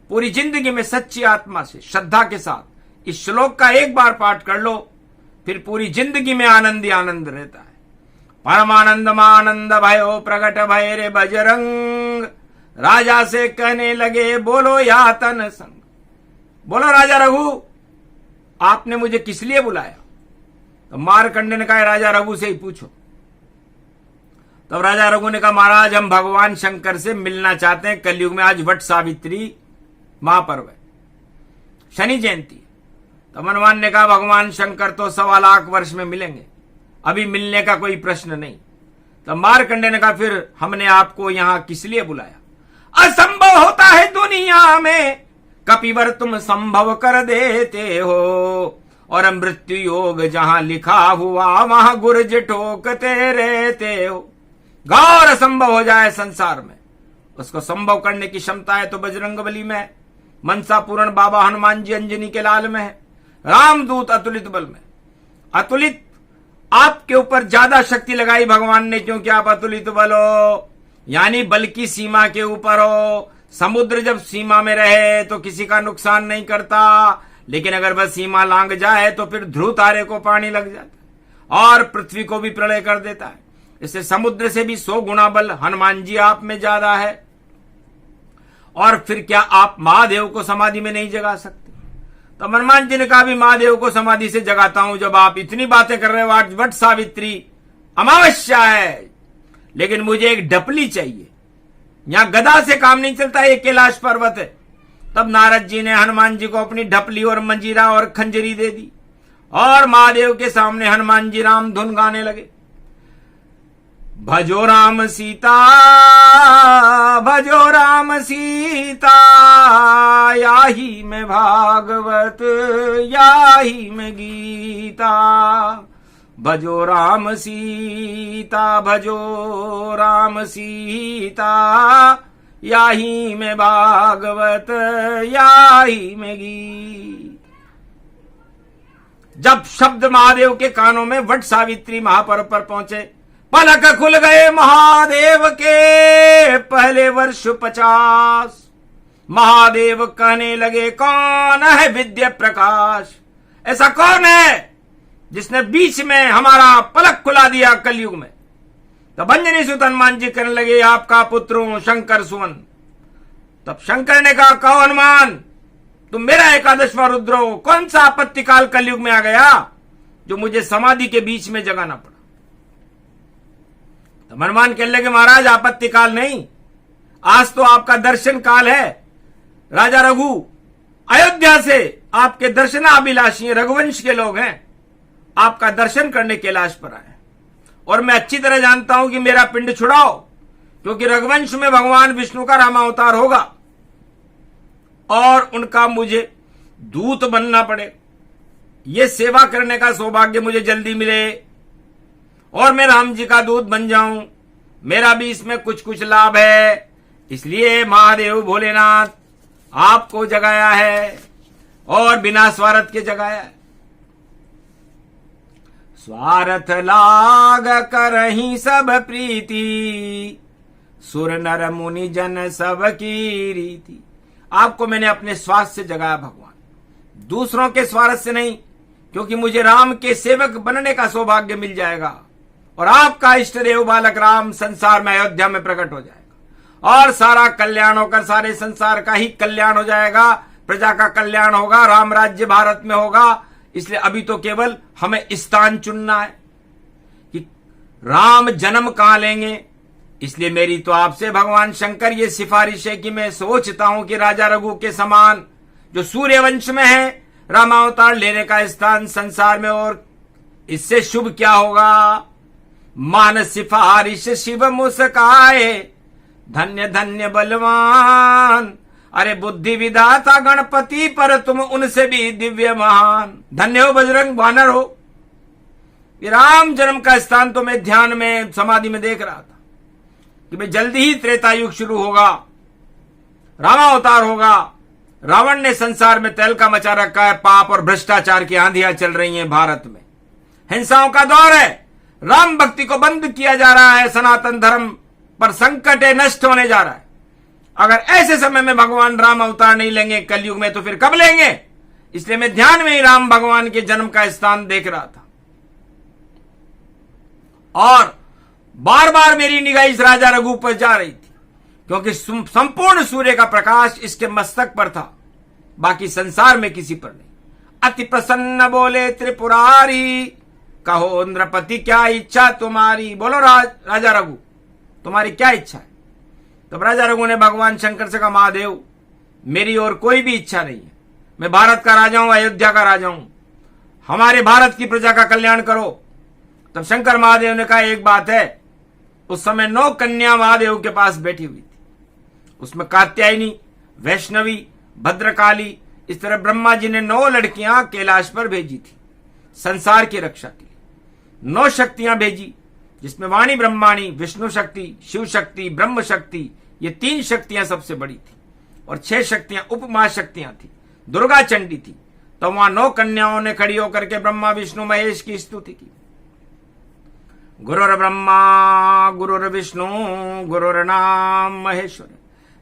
पूरी जिंदगी में सच्ची आत्मा से, श्रद्धा के साथ इस श्लोक का एक बार पाठ कर लो, फिर पूरी जिंदगी में आनंद ही आनंद रहता है। परमानंद मानंद भयो प्रगट भय रे बजरंग, राजा से कहने लगे बोलो या तन संग। बोलो राजा रघु, आपने मुझे किस लिए बुलाया? तो मार्कंड ने कहा राजा रघु से ही पूछो। तब राजा रघु ने कहा महाराज हम भगवान शंकर से मिलना चाहते हैं। कलयुग में आज वट सावित्री महापर्व है, शनि जयंती। तो हनुमान ने कहा भगवान शंकर तो 1.25 लाख वर्ष में मिलेंगे, अभी मिलने का कोई प्रश्न नहीं। तो मार्कंडे ने कहा फिर हमने आपको यहां किस लिए बुलाया? असंभव होता है दुनिया में, कपिवर तुम संभव कर देते हो, और मृत्यु योग जहां लिखा हुआ वहां गुर्ज ठोकते रहते हो। गौर असंभव हो जाए संसार में, उसको संभव करने की क्षमता है तो बजरंग बली में है, मनसा पूर्ण बाबा हनुमान जी अंजनी के लाल में है, रामदूत अतुलित बल में। अतुलित आपके ऊपर ज्यादा शक्ति लगाई भगवान ने, क्योंकि आप अतुलित बल हो, यानी बल की सीमा के ऊपर हो। समुद्र जब सीमा में रहे तो किसी का नुकसान नहीं करता, लेकिन अगर वह सीमा लांघ जाए तो फिर ध्रुव तारे को पानी लग जाता है और पृथ्वी को भी प्रलय कर देता है। इससे समुद्र से भी 100 गुना बल हनुमान जी आप में ज्यादा है। और फिर क्या आप महादेव को समाधि में नहीं जगा सकते? तो हनुमान जी ने कहा भी महादेव को समाधि से जगाता हूं। जब आप इतनी बातें कर रहे हो, आज वट सावित्री अमावस्या है, लेकिन मुझे एक ढपली चाहिए। यहां गदा से काम नहीं चलता, ये कैलाश पर्वत है। तब नारद जी ने हनुमान जी को अपनी ढपली और मंजीरा और खंजरी दे दी और महादेव के सामने हनुमान जी राम धुन गाने लगे। भजो राम सीता, भजो राम सीता, याही में भागवत, याही में गीता। भजो राम सीता, भजो राम सीता, याही में भागवत, याही में गीत। जब शब्द महादेव के कानों में वट सावित्री महापर्व पर पहुंचे, पलक खुल गए महादेव के पहले वर्ष 50। महादेव कहने लगे कौन है विद्या प्रकाश? ऐसा कौन है जिसने बीच में हमारा पलक खुला दिया कलयुग में? तब अंजनी सुत हनुमान जी कहने लगे आपका पुत्र हूं शंकर सुवन। तब शंकर ने कहा कहो हनुमान, तुम मेरा 11वां रुद्र हो, कौन सा आपत्ति काल कलयुग में आ गया जो मुझे समाधि के बीच में जगाना पड़ा? तो हनुमान कहने लगे महाराज आपत्ति काल नहीं, आज तो आपका दर्शन काल है। राजा रघु अयोध्या से आपके दर्शनाभिलाषी रघुवंश के लोग हैं, आपका दर्शन करने कैलाश पर आए। और मैं अच्छी तरह जानता हूं कि मेरा पिंड छुड़ाओ, क्योंकि रघुवंश में भगवान विष्णु का रामावतार होगा और उनका मुझे दूत बनना पड़े। ये सेवा करने का सौभाग्य मुझे जल्दी मिले और मैं राम जी का दूत बन जाऊं, मेरा भी इसमें कुछ कुछ लाभ है। इसलिए महादेव भोलेनाथ आपको जगाया है और बिना स्वार्थ के जगाया है। स्वार्थ लाग करहि सब प्रीति, सुर नर मुनि जन सब की रीति। आपको मैंने अपने स्वार्थ से जगाया भगवान, दूसरों के स्वार्थ से नहीं, क्योंकि मुझे राम के सेवक बनने का सौभाग्य मिल जाएगा और आपका इष्ट देव बालक राम संसार में अयोध्या में प्रकट हो जाएगा और सारा कल्याण होकर सारे संसार का ही कल्याण हो जाएगा, प्रजा का कल्याण होगा, राम राज्य भारत में होगा। इसलिए अभी तो केवल हमें स्थान चुनना है कि राम जन्म कहां लेंगे। इसलिए मेरी तो आपसे भगवान शंकर ये सिफारिश है कि मैं सोचता हूं कि राजा रघु के समान जो सूर्यवंश में है रामावतार लेने का स्थान संसार में, और इससे शुभ क्या होगा। मान सिफारिश शिव मुस्काए, धन्य धन्य बलवान। अरे बुद्धि विदाता गणपति, पर तुम उनसे भी दिव्य महान। धन्य हो बजरंग वानर हो। राम जन्म का स्थान तो मैं ध्यान में समाधि में देख रहा था कि मैं जल्दी ही त्रेता युग शुरू होगा, रामावतार होगा। रावण ने संसार में तहलका मचा रखा है, पाप और भ्रष्टाचार की आंधियां चल रही हैं भारत में, हिंसाओं का दौर है, राम भक्ति को बंद किया जा रहा है, सनातन धर्म पर संकट है, नष्ट होने जा रहा है। अगर ऐसे समय में भगवान राम अवतार नहीं लेंगे कलयुग में तो फिर कब लेंगे। इसलिए मैं ध्यान में ही राम भगवान के जन्म का स्थान देख रहा था और बार बार मेरी निगाह इस राजा रघु पर जा रही थी, क्योंकि संपूर्ण सूर्य का प्रकाश इसके मस्तक पर था, बाकी संसार में किसी पर नहीं। अति प्रसन्न बोले त्रिपुरारी, कहो इंद्रपति क्या इच्छा तुम्हारी। बोलो राजा रघु तुम्हारी क्या इच्छा है। तब राजा रघु ने भगवान शंकर से कहा, महादेव मेरी और कोई भी इच्छा नहीं है, मैं भारत का राजा हूं, अयोध्या का राजा हूं, हमारे भारत की प्रजा का कल्याण करो। तब शंकर महादेव ने कहा, एक बात है। उस समय 9 कन्या महादेव के पास बैठी हुई थी, उसमें कात्यायनी, वैष्णवी, भद्रकाली, इस तरह ब्रह्मा जी ने 9 लड़कियां कैलाश पर भेजी थी संसार की रक्षा के लिए। 9 शक्तियां भेजी, जिसमें वाणी ब्रह्माणी, विष्णु शक्ति, शिव शक्ति, ब्रह्म शक्ति, ये 3 शक्तियां सबसे बड़ी थी और 6 शक्तियां उपमा शक्तियां थी, दुर्गा चंडी थी। तो वहां 9 कन्याओं ने खड़ी होकर के ब्रह्मा विष्णु महेश की स्तुति की। गुरुर ब्रह्मा गुरुर विष्णु गुरुर्नाम महेश्वर।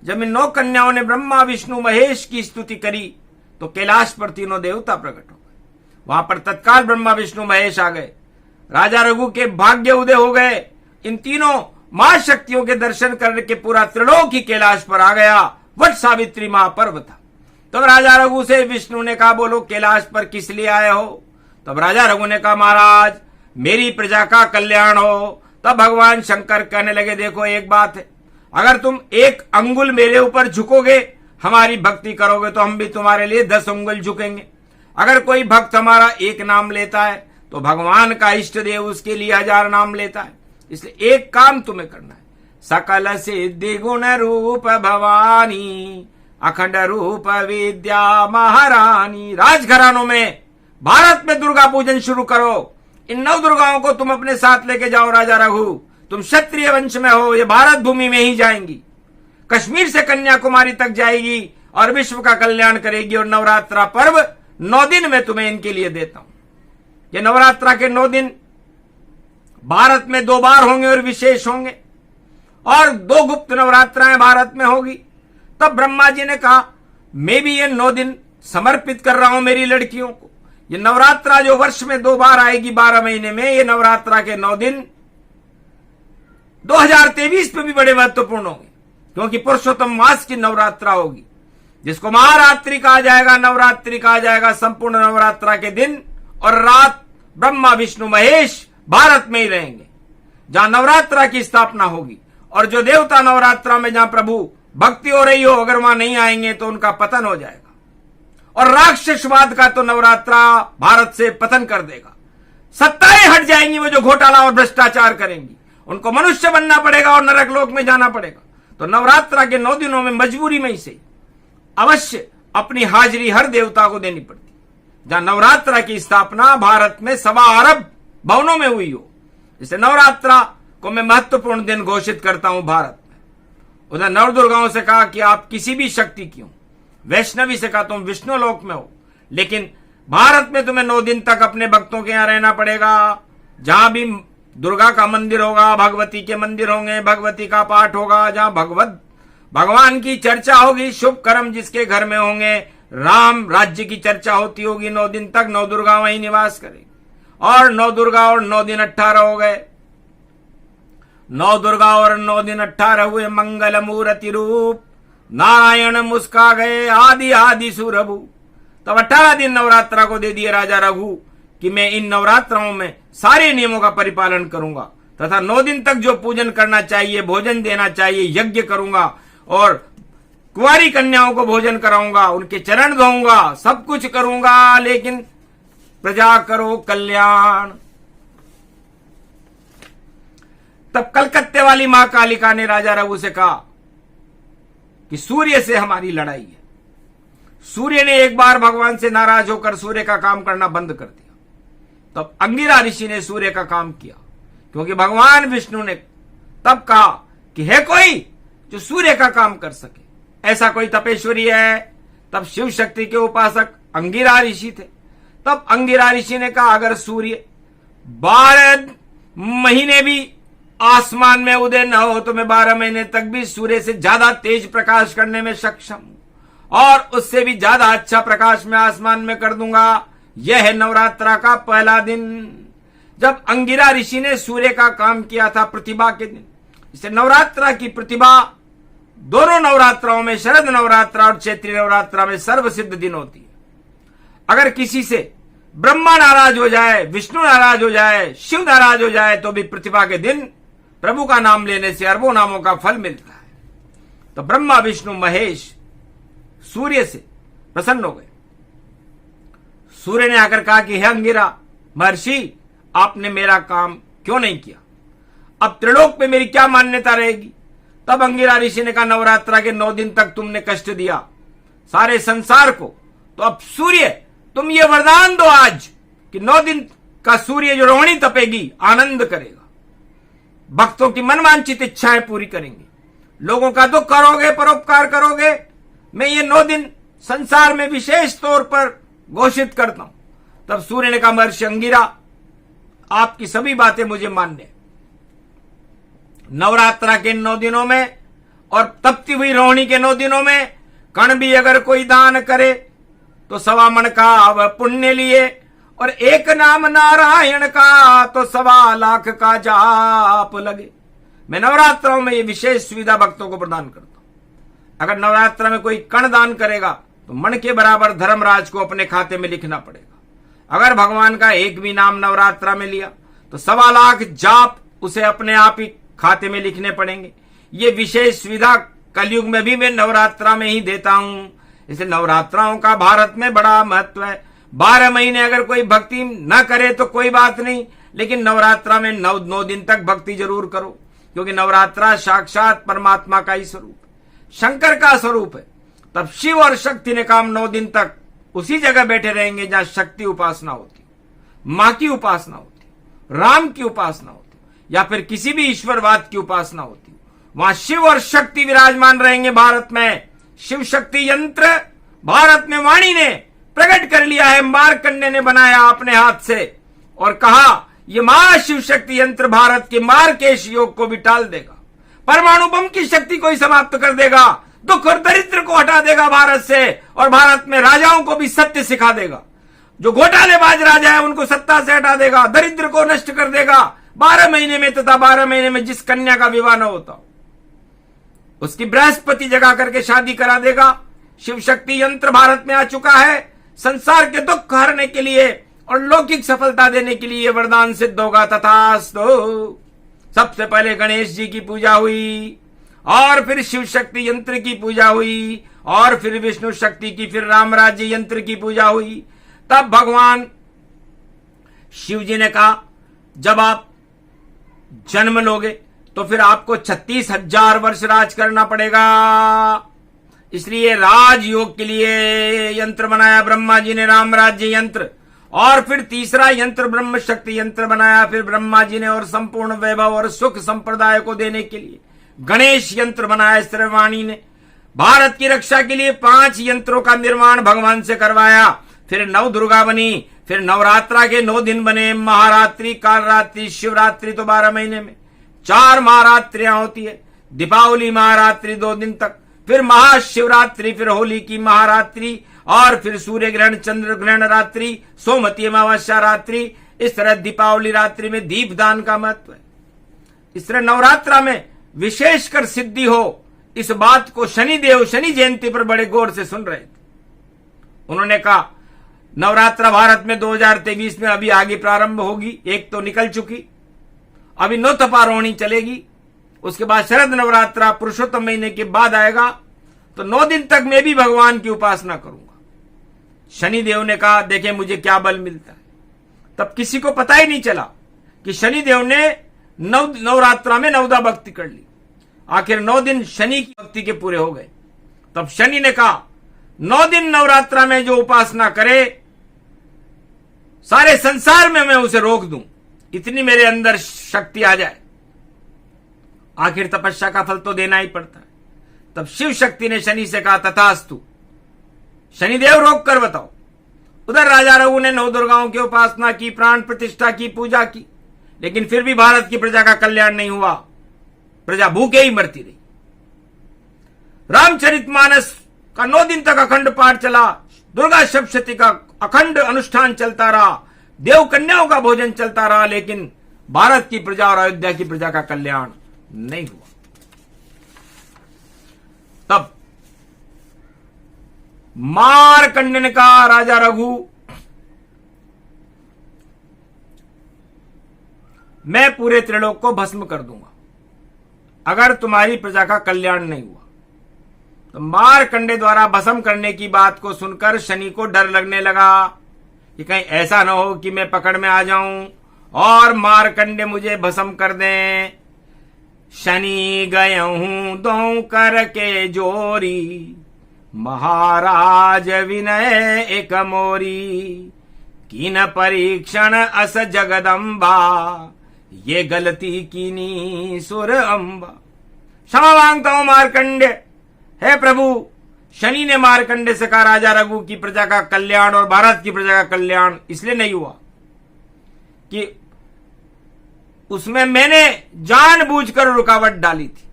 जब इन 9 कन्याओं ने ब्रह्मा विष्णु महेश की स्तुति करी तो कैलाश पर तीनों देवता प्रकट हो गए। वहां पर तत्काल ब्रह्मा विष्णु महेश आ गए, राजा रघु के भाग्य उदय हो गए। इन तीनों मां शक्तियों के दर्शन करने के पूरा त्रिलोक ही कैलाश पर आ गया। वट सावित्री महापर्व था। तब राजा रघु से विष्णु ने कहा, बोलो कैलाश पर किस लिए आए हो। तब राजा रघु ने कहा, महाराज मेरी प्रजा का कल्याण हो। तब भगवान शंकर कहने लगे, देखो एक बात है, अगर तुम 1 अंगुल मेरे ऊपर झुकोगे, हमारी भक्ति करोगे, तो हम भी तुम्हारे लिए 10 अंगुल झुकेंगे। अगर कोई भक्त हमारा 1 नाम लेता है तो भगवान का इष्ट देव उसके लिए 1000 नाम लेता है। इसलिए एक काम तुम्हें करना है, सकल सिद्धि गुण रूप भवानी, अखंड रूप विद्या महारानी। राजघरानों में भारत में दुर्गा पूजन शुरू करो। इन 9 दुर्गाओं को तुम अपने साथ लेके जाओ राजा रघु। तुम क्षत्रिय वंश में हो, ये भारत भूमि में ही जाएंगी, कश्मीर से कन्याकुमारी तक जाएगी और विश्व का कल्याण करेगी। और नवरात्रा पर्व 9 दिन मैं तुम्हें इनके लिए देता हूं। ये नवरात्रा के 9 दिन भारत में 2 बार होंगे और विशेष होंगे, और 2 गुप्त नवरात्राएं भारत में होगी। तब ब्रह्मा जी ने कहा, मैं भी ये 9 दिन समर्पित कर रहा हूं मेरी लड़कियों को। ये नवरात्रा जो वर्ष में 2 बार आएगी 12 महीने में, ये नवरात्रा के 9 दिन 2023 में भी बड़े महत्वपूर्ण होंगे, क्योंकि पुरुषोत्तम मास की नवरात्रा होगी, जिसको महारात्रि कहा जाएगा, नवरात्रि कहा जाएगा। संपूर्ण नवरात्रा के दिन और रात ब्रह्मा विष्णु महेश भारत में ही रहेंगे, जहां नवरात्रा की स्थापना होगी। और जो देवता नवरात्रा में जहां प्रभु भक्ति हो रही हो, अगर वहां नहीं आएंगे तो उनका पतन हो जाएगा। और राक्षसवाद का तो नवरात्रा भारत से पतन कर देगा। सत्ताएं हट जाएंगी, वो जो घोटाला और भ्रष्टाचार करेंगी, उनको मनुष्य बनना पड़ेगा और नरक लोक में जाना पड़ेगा। तो नवरात्रा के 9 दिनों में मजबूरी में ही से अवश्य अपनी हाजिरी हर देवता को देनी पड़ती। जहां नवरात्रा की स्थापना भारत में 1.25 अरब भवनों में हुई हो, इसे नवरात्रा को मैं महत्वपूर्ण दिन घोषित करता हूं भारत में। उधर नवदुर्गाओं से कहा कि आप किसी भी शक्ति की हो, वैष्णवी से कहा तुम विष्णु लोक में हो, लेकिन भारत में तुम्हें 9 दिन तक अपने भक्तों के यहां रहना पड़ेगा। जहां भी दुर्गा का मंदिर होगा, भगवती के मंदिर होंगे, भगवती का पाठ होगा, जहां भगवान की चर्चा होगी, शुभ कर्म जिसके घर में होंगे, राम राज्य की चर्चा होती होगी, 9 दिन तक नौ दुर्गा वहीं निवास करेगी। और 9 दुर्गा और 9 दिन 18 हो गए। 9 दुर्गा और 9 दिन 18 हुए मंगल मूर्ति रूप, नारायण मुस्का गए आदि आदि सुरभु। तब 18 दिन नवरात्रा को दे दिए राजा रघु कि मैं इन नवरात्राओं में सारे नियमों का परिपालन करूंगा तथा 9 दिन तक जो पूजन करना चाहिए, भोजन देना चाहिए, यज्ञ करूंगा और कुंवारी कन्याओं को भोजन कराऊंगा, उनके चरण धोऊंगा, सब कुछ करूंगा, लेकिन प्रजा करो कल्याण। तब कलकत्ते वाली मां कालिका ने राजा रघु से कहा कि सूर्य से हमारी लड़ाई है। सूर्य ने एक बार भगवान से नाराज होकर सूर्य का काम करना बंद कर दिया। तब अंगिरा ऋषि ने सूर्य का काम किया, क्योंकि भगवान विष्णु ने तब कहा कि है कोई जो सूर्य का काम कर सके, ऐसा कोई तपेश्वरी है। तब शिव शक्ति के उपासक अंगिरा ऋषि थे। तब अंगिरा ऋषि ने कहा अगर सूर्य 12 महीने भी आसमान में उदय न हो तो मैं 12 महीने तक भी सूर्य से ज्यादा तेज प्रकाश करने में सक्षम हूं और उससे भी ज्यादा अच्छा प्रकाश मैं आसमान में कर दूंगा। यह है नवरात्रा का पहला दिन, जब अंगिरा ऋषि ने सूर्य का काम किया था प्रतिभा के दिन। इसे नवरात्रा की प्रतिभा दोनों नवरात्राओं में, शरद नवरात्रा और चैत्री नवरात्रा में सर्वसिद्ध दिन होती है। अगर किसी से ब्रह्मा नाराज हो जाए, विष्णु नाराज हो जाए, शिव नाराज हो जाए, तो भी प्रतिभा के दिन प्रभु का नाम लेने से अरबों नामों का फल मिलता है। तो ब्रह्मा विष्णु महेश सूर्य से प्रसन्न हो गए। सूर्य ने आकर कहा कि हे अंगिरा महर्षि, आपने मेरा काम क्यों नहीं किया? अब त्रिलोक पे मेरी क्या मान्यता रहेगी? तब अंगिरा ऋषि ने कहा नवरात्रा के 9 दिन तक तुमने कष्ट दिया सारे संसार को, तो अब सूर्य तुम ये वरदान दो आज कि 9 दिन का सूर्य जो रोहिणी तपेगी, आनंद करेगा, भक्तों की मनवांछित इच्छाएं पूरी करेंगे, लोगों का दुख करोगे, परोपकार करोगे। मैं ये 9 दिन संसार में विशेष तौर पर घोषित करता हूं। तब सूर्य ने कहा महर्षि अंगिरा, आपकी सभी बातें मुझे मान्य। नवरात्रा के 9 दिनों में और तपती हुई रोहिणी के 9 दिनों में कण भी अगर कोई दान करे तो 1.25 मन का वह पुण्य लिए, और एक नाम नारायण का तो 1.25 लाख का जाप लगे। मैं नवरात्रों में ये विशेष सुविधा भक्तों को प्रदान करता हूं। अगर नवरात्रा में कोई कण दान करेगा तो मन के बराबर धर्मराज को अपने खाते में लिखना पड़ेगा। अगर भगवान का एक भी नाम नवरात्रा में लिया तो 1.25 लाख जाप उसे अपने आप ही खाते में लिखने पड़ेंगे। ये विशेष सुविधा कलयुग में भी मैं नवरात्रा में ही देता हूं। इसे नवरात्राओं का भारत में बड़ा महत्व है। 12 महीने अगर कोई भक्ति न करे तो कोई बात नहीं, लेकिन नवरात्रा में 9 दिन तक भक्ति जरूर करो, क्योंकि नवरात्रा साक्षात परमात्मा का ही स्वरूप, शंकर का स्वरूप है। तब शिव और शक्ति ने काम 9 दिन तक उसी जगह बैठे रहेंगे जहां शक्ति उपासना होती, मां की उपासना होती, राम की उपासना होती, या फिर किसी भी ईश्वरवाद की उपासना होती। वहां शिव और शक्ति विराजमान रहेंगे। भारत में शिव शक्ति यंत्र भारत में वाणी ने प्रकट कर लिया है, मार्कंडेय ने बनाया अपने हाथ से और कहा यह महाशिव शक्ति यंत्र भारत के मार्केश योग को भी टाल देगा, परमाणु बम की शक्ति को ही समाप्त कर देगा, दुख और दरिद्र को हटा देगा भारत से, और भारत में राजाओं को भी सत्य सिखा देगा। जो घोटालेबाज राजा है उनको सत्ता से हटा देगा, दरिद्र को नष्ट कर देगा। 12 महीने में तथा 12 महीने में जिस कन्या का विवाह न होता उसकी बृहस्पति जगा करके शादी करा देगा। शिव शक्ति यंत्र भारत में आ चुका है संसार के दुख हरने के लिए और लौकिक सफलता देने के लिए वरदान सिद्ध होगा। तथास्तु। सबसे पहले गणेश जी की पूजा हुई और फिर शिव शक्ति यंत्र की पूजा हुई और फिर विष्णु शक्ति की, फिर राम राज्य यंत्र की पूजा हुई। तब भगवान शिव जी ने कहा जब आप जन्म लोगे तो फिर आपको 36,000 वर्ष राज करना पड़ेगा। इसलिए राजयोग के लिए यंत्र बनाया ब्रह्मा जी ने, राम राज्य यंत्र। और फिर तीसरा यंत्र ब्रह्म शक्ति यंत्र बनाया फिर ब्रह्मा जी ने, और संपूर्ण वैभव और सुख संप्रदाय को देने के लिए गणेश यंत्र बनाया श्रवाणी ने। भारत की रक्षा के लिए 5 यंत्रों का निर्माण भगवान से करवाया। फिर 9 दुर्गा बनी, फिर नवरात्रा के 9 दिन बने, महारात्रि, कालरात्रि, शिवरात्रि तो 12 महीने में 4 महारात्रियां होती है। दीपावली महारात्रि 2 दिन तक, फिर महाशिवरात्रि, फिर होली की महारात्रि, और फिर सूर्य ग्रहण, चंद्र ग्रहण रात्रि, सोमवती अमावस्या रात्रि। इस तरह दीपावली रात्रि में दीपदान का महत्व है। इस तरह नवरात्रा में विशेषकर सिद्धि हो, इस बात को शनिदेव शनि जयंती पर बड़े गौर से सुन रहे थे। उन्होंने कहा नवरात्रा भारत में 2023 में अभी आगे प्रारंभ होगी, एक तो निकल चुकी, अभी नौतपारोहिणी चलेगी, उसके बाद शरद नवरात्रा पुरुषोत्तम महीने के बाद आएगा, तो 9 दिन तक मैं भी भगवान की उपासना करूंगा। शनिदेव ने कहा देखें मुझे क्या बल मिलता है। तब किसी को पता ही नहीं चला कि शनिदेव ने नवरात्रा में 9 भक्ति कर ली। आखिर 9 दिन शनि की भक्ति के पूरे हो गए। तब शनि ने कहा 9 दिन नवरात्रा में जो उपासना करे सारे संसार में मैं उसे रोक दूं, इतनी मेरे अंदर शक्ति आ जाए। आखिर तपस्या का फल तो देना ही पड़ता है। तब शिव शक्ति ने शनि से कहा तथास्तु, शनिदेव रोक कर बताओ। उधर राजा रघु ने 9 दुर्गाओं की उपासना की, प्राण प्रतिष्ठा की, पूजा की, लेकिन फिर भी भारत की प्रजा का कल्याण नहीं हुआ, प्रजा भूखे ही मरती रही। रामचरितमानस का 9 दिन तक अखंड पाठ चला, दुर्गा सप्तशती का अखंड अनुष्ठान चलता रहा, देव कन्याओं का भोजन चलता रहा, लेकिन भारत की प्रजा और अयोध्या की प्रजा का कल्याण नहीं हुआ। तब मारकंड ने कहा राजा रघु मैं पूरे त्रिलोक को भस्म कर दूंगा अगर तुम्हारी प्रजा का कल्याण नहीं हुआ। तो मारकंडे द्वारा भस्म करने की बात को सुनकर शनि को डर लगने लगा कि कहीं ऐसा न हो कि मैं पकड़ में आ जाऊं और मारकंडे मुझे भस्म कर दें। शनि गयहूं दो कर के जोरी, महाराज विनय एक मोरी, कीन परीक्षण अस जगदम्बा, ये गलती कीनी सुर अंबा। क्षमा मांगता हूं मारकंडे, हे प्रभु। शनि ने मारकंडे से कहा राजा रघु की प्रजा का कल्याण और भारत की प्रजा का कल्याण इसलिए नहीं हुआ कि उसमें मैंने जानबूझकर रुकावट डाली थी।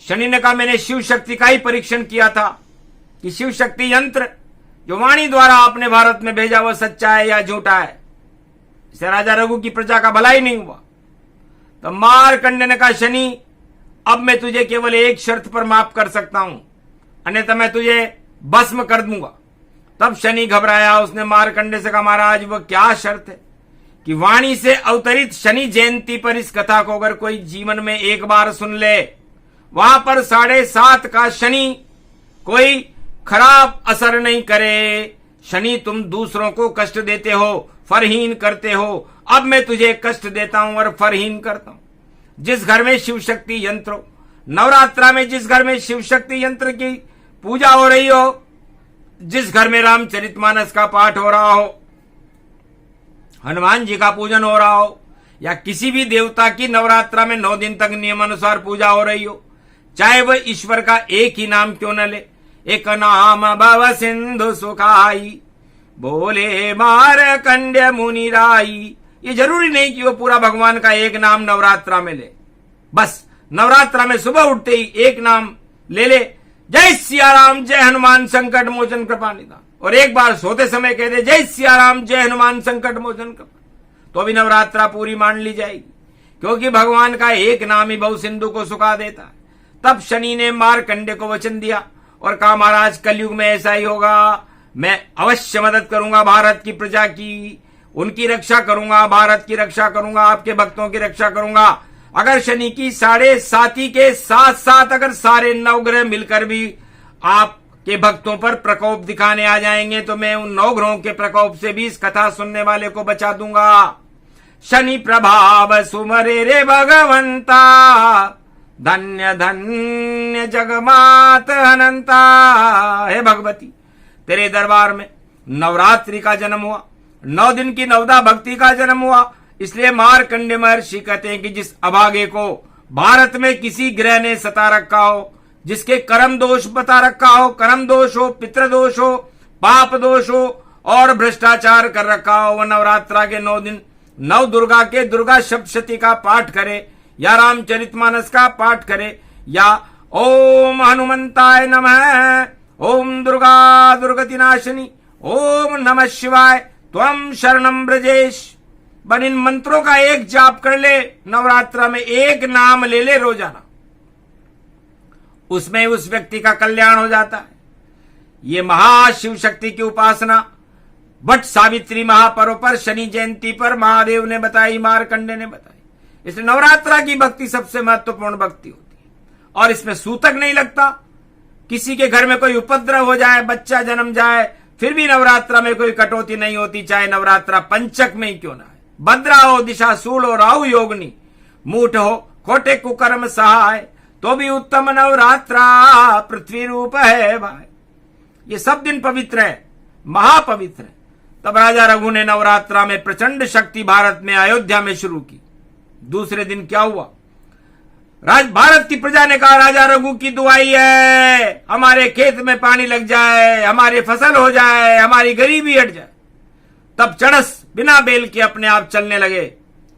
शनि ने कहा मैंने शिव शक्ति का ही परीक्षण किया था कि शिव शक्ति यंत्र जो वाणी द्वारा आपने भारत में भेजा वह सच्चा है या झूठा है। इससे राजा रघु की प्रजा का भला ही नहीं हुआ। तो मारकंडे ने कहा शनि अब मैं तुझे केवल एक शर्त पर माफ कर सकता हूं, अन्यथा मैं तुझे भस्म कर दूंगा। तब शनि घबराया, उसने मारकंडे से कहा महाराज वह क्या शर्त है कि वाणी से अवतरित शनि जयंती पर इस कथा को अगर कोई जीवन में एक बार सुन ले, वहां पर 7.5 का शनि कोई खराब असर नहीं करे। शनि तुम दूसरों को कष्ट देते हो, फरहीन करते हो, अब मैं तुझे कष्ट देता हूं और फरहीन करता हूं। जिस घर में शिव शक्ति यंत्र हो, नवरात्रा में जिस घर में शिव शक्ति यंत्र की पूजा हो रही हो, जिस घर में रामचरितमानस का पाठ हो रहा हो, हनुमान जी का पूजन हो रहा हो, या किसी भी देवता की नवरात्रा में 9 दिन तक नियमानुसार पूजा हो रही हो, चाहे वह ईश्वर का एक ही नाम क्यों न ले, एक नाम भव सिंधु सुखाई, बोले मारकंड्य मुनि राई। ये जरूरी नहीं कि वो पूरा भगवान का एक नाम नवरात्रा में ले, बस नवरात्रा में सुबह उठते ही एक नाम ले ले, जय सिया राम जय हनुमान संकट मोचन कृपा निधान, और एक बार सोते समय कह दे जय सिया राम जय हनुमान संकट मोचन कृपा, तो भी नवरात्रा पूरी मान ली जाएगी, क्योंकि भगवान का एक नाम ही बहु सिंधु को सुखा देता है। तब शनि ने मारकंडे को वचन दिया और कहा महाराज कलयुग में ऐसा ही होगा, मैं अवश्य मदद करूंगा भारत की प्रजा की, उनकी रक्षा करूंगा, भारत की रक्षा करूंगा, आपके भक्तों की रक्षा करूंगा। अगर शनि की 7.5 के साथ साथ अगर सारे 9 ग्रह मिलकर भी आपके भक्तों पर प्रकोप दिखाने आ जाएंगे तो मैं उन 9 ग्रहों के प्रकोप से भी इस कथा सुनने वाले को बचा दूंगा। शनि प्रभाव सुमरे रे भगवंता, धन्य धन्य जगमात अनंता। हे भगवती, तेरे दरबार में नवरात्रि का जन्म हुआ, 9 दिन की नवदा भक्ति का जन्म हुआ। इसलिए मार्कंडेय महर्षि कहते हैं कि जिस अभागे को भारत में किसी ग्रह ने सता रखा हो, जिसके कर्म दोष बता रखा हो, कर्म दोष हो, पितृदोष हो, पाप दोष हो और भ्रष्टाचार कर रखा हो, वह नवरात्रा के 9 दिन नव दुर्गा के दुर्गा सप्तशती का पाठ करे या रामचरितमानस का पाठ करे या ओम हनुमंताय नमः, ओम दुर्गा दुर्गति नाशिनी, ओम नमः शिवाय, त्वं शरणं ब्रजेश, बन इन मंत्रों का एक जाप कर ले। नवरात्रा में एक नाम ले ले रोजाना, उसमें उस व्यक्ति का कल्याण हो जाता है। ये महाशिव शक्ति की उपासना वट सावित्री महापर्व पर शनि जयंती पर महादेव ने बताई, मार्कंडेय ने बताई। इसलिए नवरात्रा की भक्ति सबसे महत्वपूर्ण भक्ति होती है और इसमें सूतक नहीं लगता। किसी के घर में कोई उपद्रव हो जाए, बच्चा जन्म जाए, फिर भी नवरात्रा में कोई कटौती नहीं होती, चाहे नवरात्रा पंचक में ही क्यों ना है। भद्रा हो दिशा सूल हो राहु योगनी, मूठ हो खोटे कुकर्म सहाय, तो भी उत्तम नवरात्रा पृथ्वी रूप है भाई। ये सब दिन पवित्र है, महापवित्र है। तब राजा रघु ने नवरात्रा में प्रचंड शक्ति भारत में अयोध्या में शुरू की। दूसरे दिन क्या हुआ, भारत की प्रजा ने कहा राजा रघु की दुआई है, हमारे खेत में पानी लग जाए, हमारी फसल हो जाए, हमारी गरीबी हट जाए। तब चढ़स बिना बेल के अपने आप चलने लगे,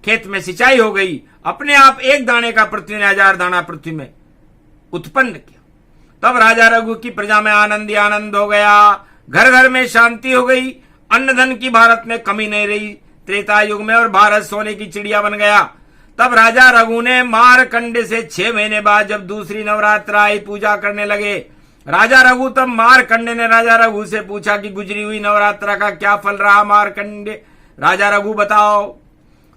खेत में सिंचाई हो गई, अपने आप एक दाने का पृथ्वी ने 1000 दाना पृथ्वी में उत्पन्न किया। तब राजा रघु की प्रजा में आनंद ही आनंद हो गया, घर घर में शांति हो गई, अन्न धन की भारत में कमी नहीं रही त्रेता युग में, और भारत सोने की चिड़िया बन गया। तब राजा रघु ने मारकंडे से 6 महीने बाद जब दूसरी नवरात्रा आई, पूजा करने लगे राजा रघु। तब मारकंडे ने राजा रघु से पूछा कि गुजरी हुई नवरात्रा का क्या फल रहा मारकंडे, राजा रघु बताओ।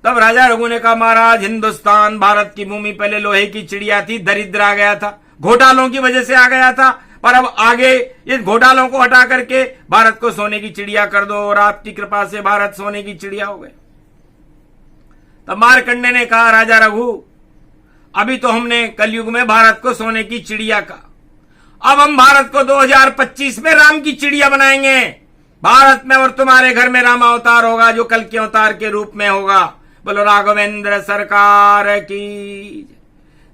तब राजा रघु ने कहा महाराज, हिंदुस्तान भारत की भूमि पहले लोहे की चिड़िया थी, दरिद्र आ गया था, घोटालों की वजह से आ गया था, पर अब आगे इस घोटालों को हटा करके भारत को सोने की चिड़िया कर दो, और आपकी कृपा से भारत सोने की चिड़िया हो गए। तब मारकंडे ने कहा राजा रघु, अभी तो हमने कलयुग में भारत को सोने की चिड़िया कहा, अब हम भारत को 2025 में राम की चिड़िया बनाएंगे भारत में, और तुम्हारे घर में राम अवतार होगा जो कल के अवतार के रूप में होगा। बोलो राघवेंद्र सरकार की।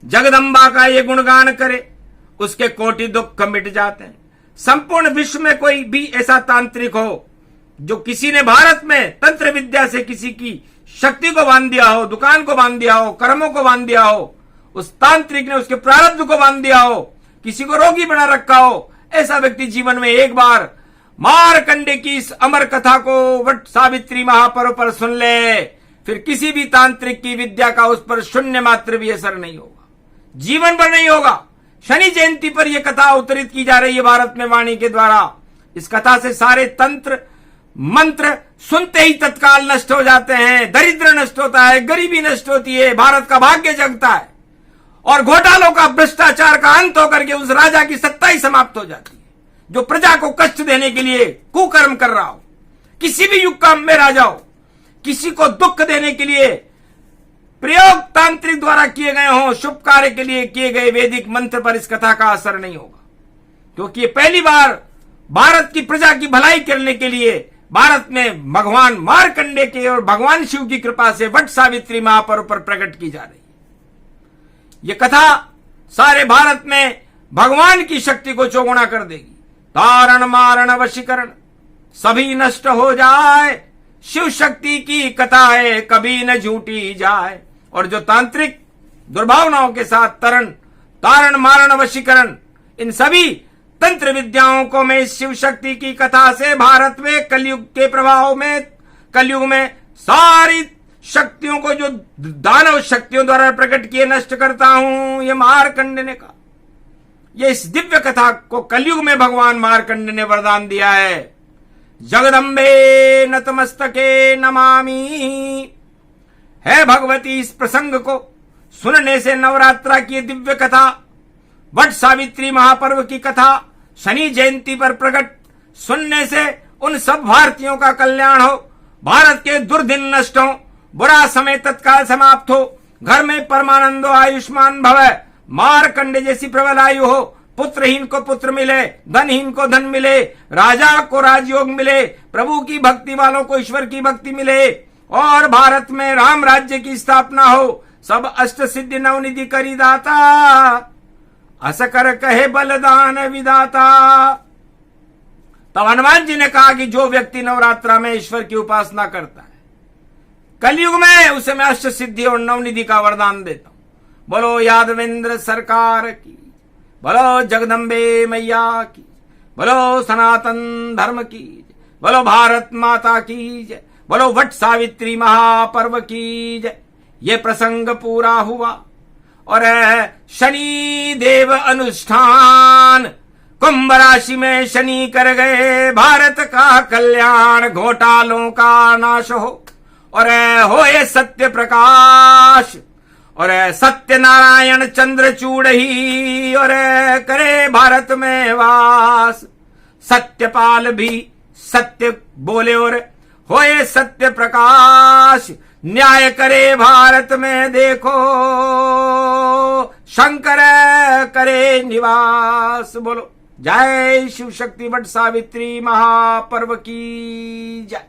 जगदम्बा का ये गुणगान करे, उसके कोटि दुख मिट जाते हैं। संपूर्ण विश्व में कोई भी ऐसा तांत्रिक हो जो किसी ने भारत में तंत्र विद्या से किसी की शक्ति को बांध दिया हो, दुकान को बांध दिया हो, कर्मों को बांध दिया हो, उस तांत्रिक ने उसके प्रारब्ध को बांध दिया हो, किसी को रोगी बना रखा हो, ऐसा व्यक्ति जीवन में एक बार मारकंडे की इस अमर कथा को वट सावित्री महापर्व पर सुन ले, फिर किसी भी तांत्रिक की विद्या का उस पर शून्य मात्र भी असर नहीं होगा, जीवन भर नहीं होगा। शनि जयंती पर यह कथा अवतरित की जा रही है भारत में वाणी के द्वारा। इस कथा से सारे तंत्र मंत्र सुनते ही तत्काल नष्ट हो जाते हैं, दरिद्र नष्ट होता है, गरीबी नष्ट होती है, भारत का भाग्य जगता है, और घोटालों का भ्रष्टाचार का अंत होकर के उस राजा की सत्ता ही समाप्त हो जाती है जो प्रजा को कष्ट देने के लिए कुकर्म कर रहा हो। किसी भी युग का में राजा हो, किसी को दुख देने के लिए प्रयोग तांत्रिक द्वारा किए गए हों, शुभ कार्य के लिए किए गए वैदिक मंत्र पर इस कथा का असर नहीं होगा, क्योंकि ये पहली बार भारत की प्रजा की भलाई करने के लिए भारत में भगवान मारकंडे के और भगवान शिव की कृपा से वट सावित्री महापर्व पर प्रकट की जा रही है। ये कथा सारे भारत में भगवान की शक्ति को चौगुना कर देगी। तारण मारण वशीकरण सभी नष्ट हो जाए, शिव शक्ति की कथा है कभी न झूठी जाए। और जो तांत्रिक दुर्भावनाओं के साथ तारण मारण वशीकरण इन सभी तंत्र विद्याओं को मैं इस शिव शक्ति की कथा से भारत में कलयुग के प्रभाव में, कलयुग में सारी शक्तियों को जो दानव शक्तियों द्वारा प्रकट किए नष्ट करता हूं। ये मारकंडे ने कहा, ये इस दिव्य कथा को कलयुग में भगवान मारकंडे ने वरदान दिया है। जगदम्बे नतमस्तके नमामि। है भगवती, इस प्रसंग को सुनने से नवरात्रा की दिव्य कथा, वट सावित्री महापर्व की कथा शनि जयंती पर प्रकट सुनने से उन सब भारतीयों का कल्याण हो, भारत के दुर्दिन नष्ट हो, बुरा समय तत्काल समाप्त हो, घर में परमानंदो आयुष्मान भव, मारकंडे जैसी प्रबल आयु हो, पुत्रहीन को पुत्र मिले, धनहीन को धन मिले, राजा को राजयोग मिले, प्रभु की भक्ति वालों को ईश्वर की भक्ति मिले, और भारत में राम राज्य की स्थापना हो। सब अष्ट सिद्धि नवनिधि करी दाता, अस कर कहे बलदान विदाता। तब हनुमान जी ने कहा कि जो व्यक्ति नवरात्रा में ईश्वर की उपासना करता है, कलयुग में उसे मैं अष्ट सिद्धि और नवनिधि का वरदान देता हूं। बोलो यादवेंद्र सरकार की, बोलो जगदम्बे मैया की, बोलो सनातन धर्म की, बोलो भारत माता की जय, बोलो वट सावित्री महापर्व की जय। ये प्रसंग पूरा हुआ और शनि देव अनुष्ठान, कुंभ राशि में शनि कर गए भारत का कल्याण, घोटालों का नाश हो और होए सत्य प्रकाश, और सत्य नारायण चंद्रचूड़ ही और करे भारत में वास। सत्यपाल भी सत्य बोले और होए सत्य प्रकाश, न्याय करे भारत में देखो शंकर करे निवास। बोलो जय शिव शक्ति वट सावित्री महापर्व की जय।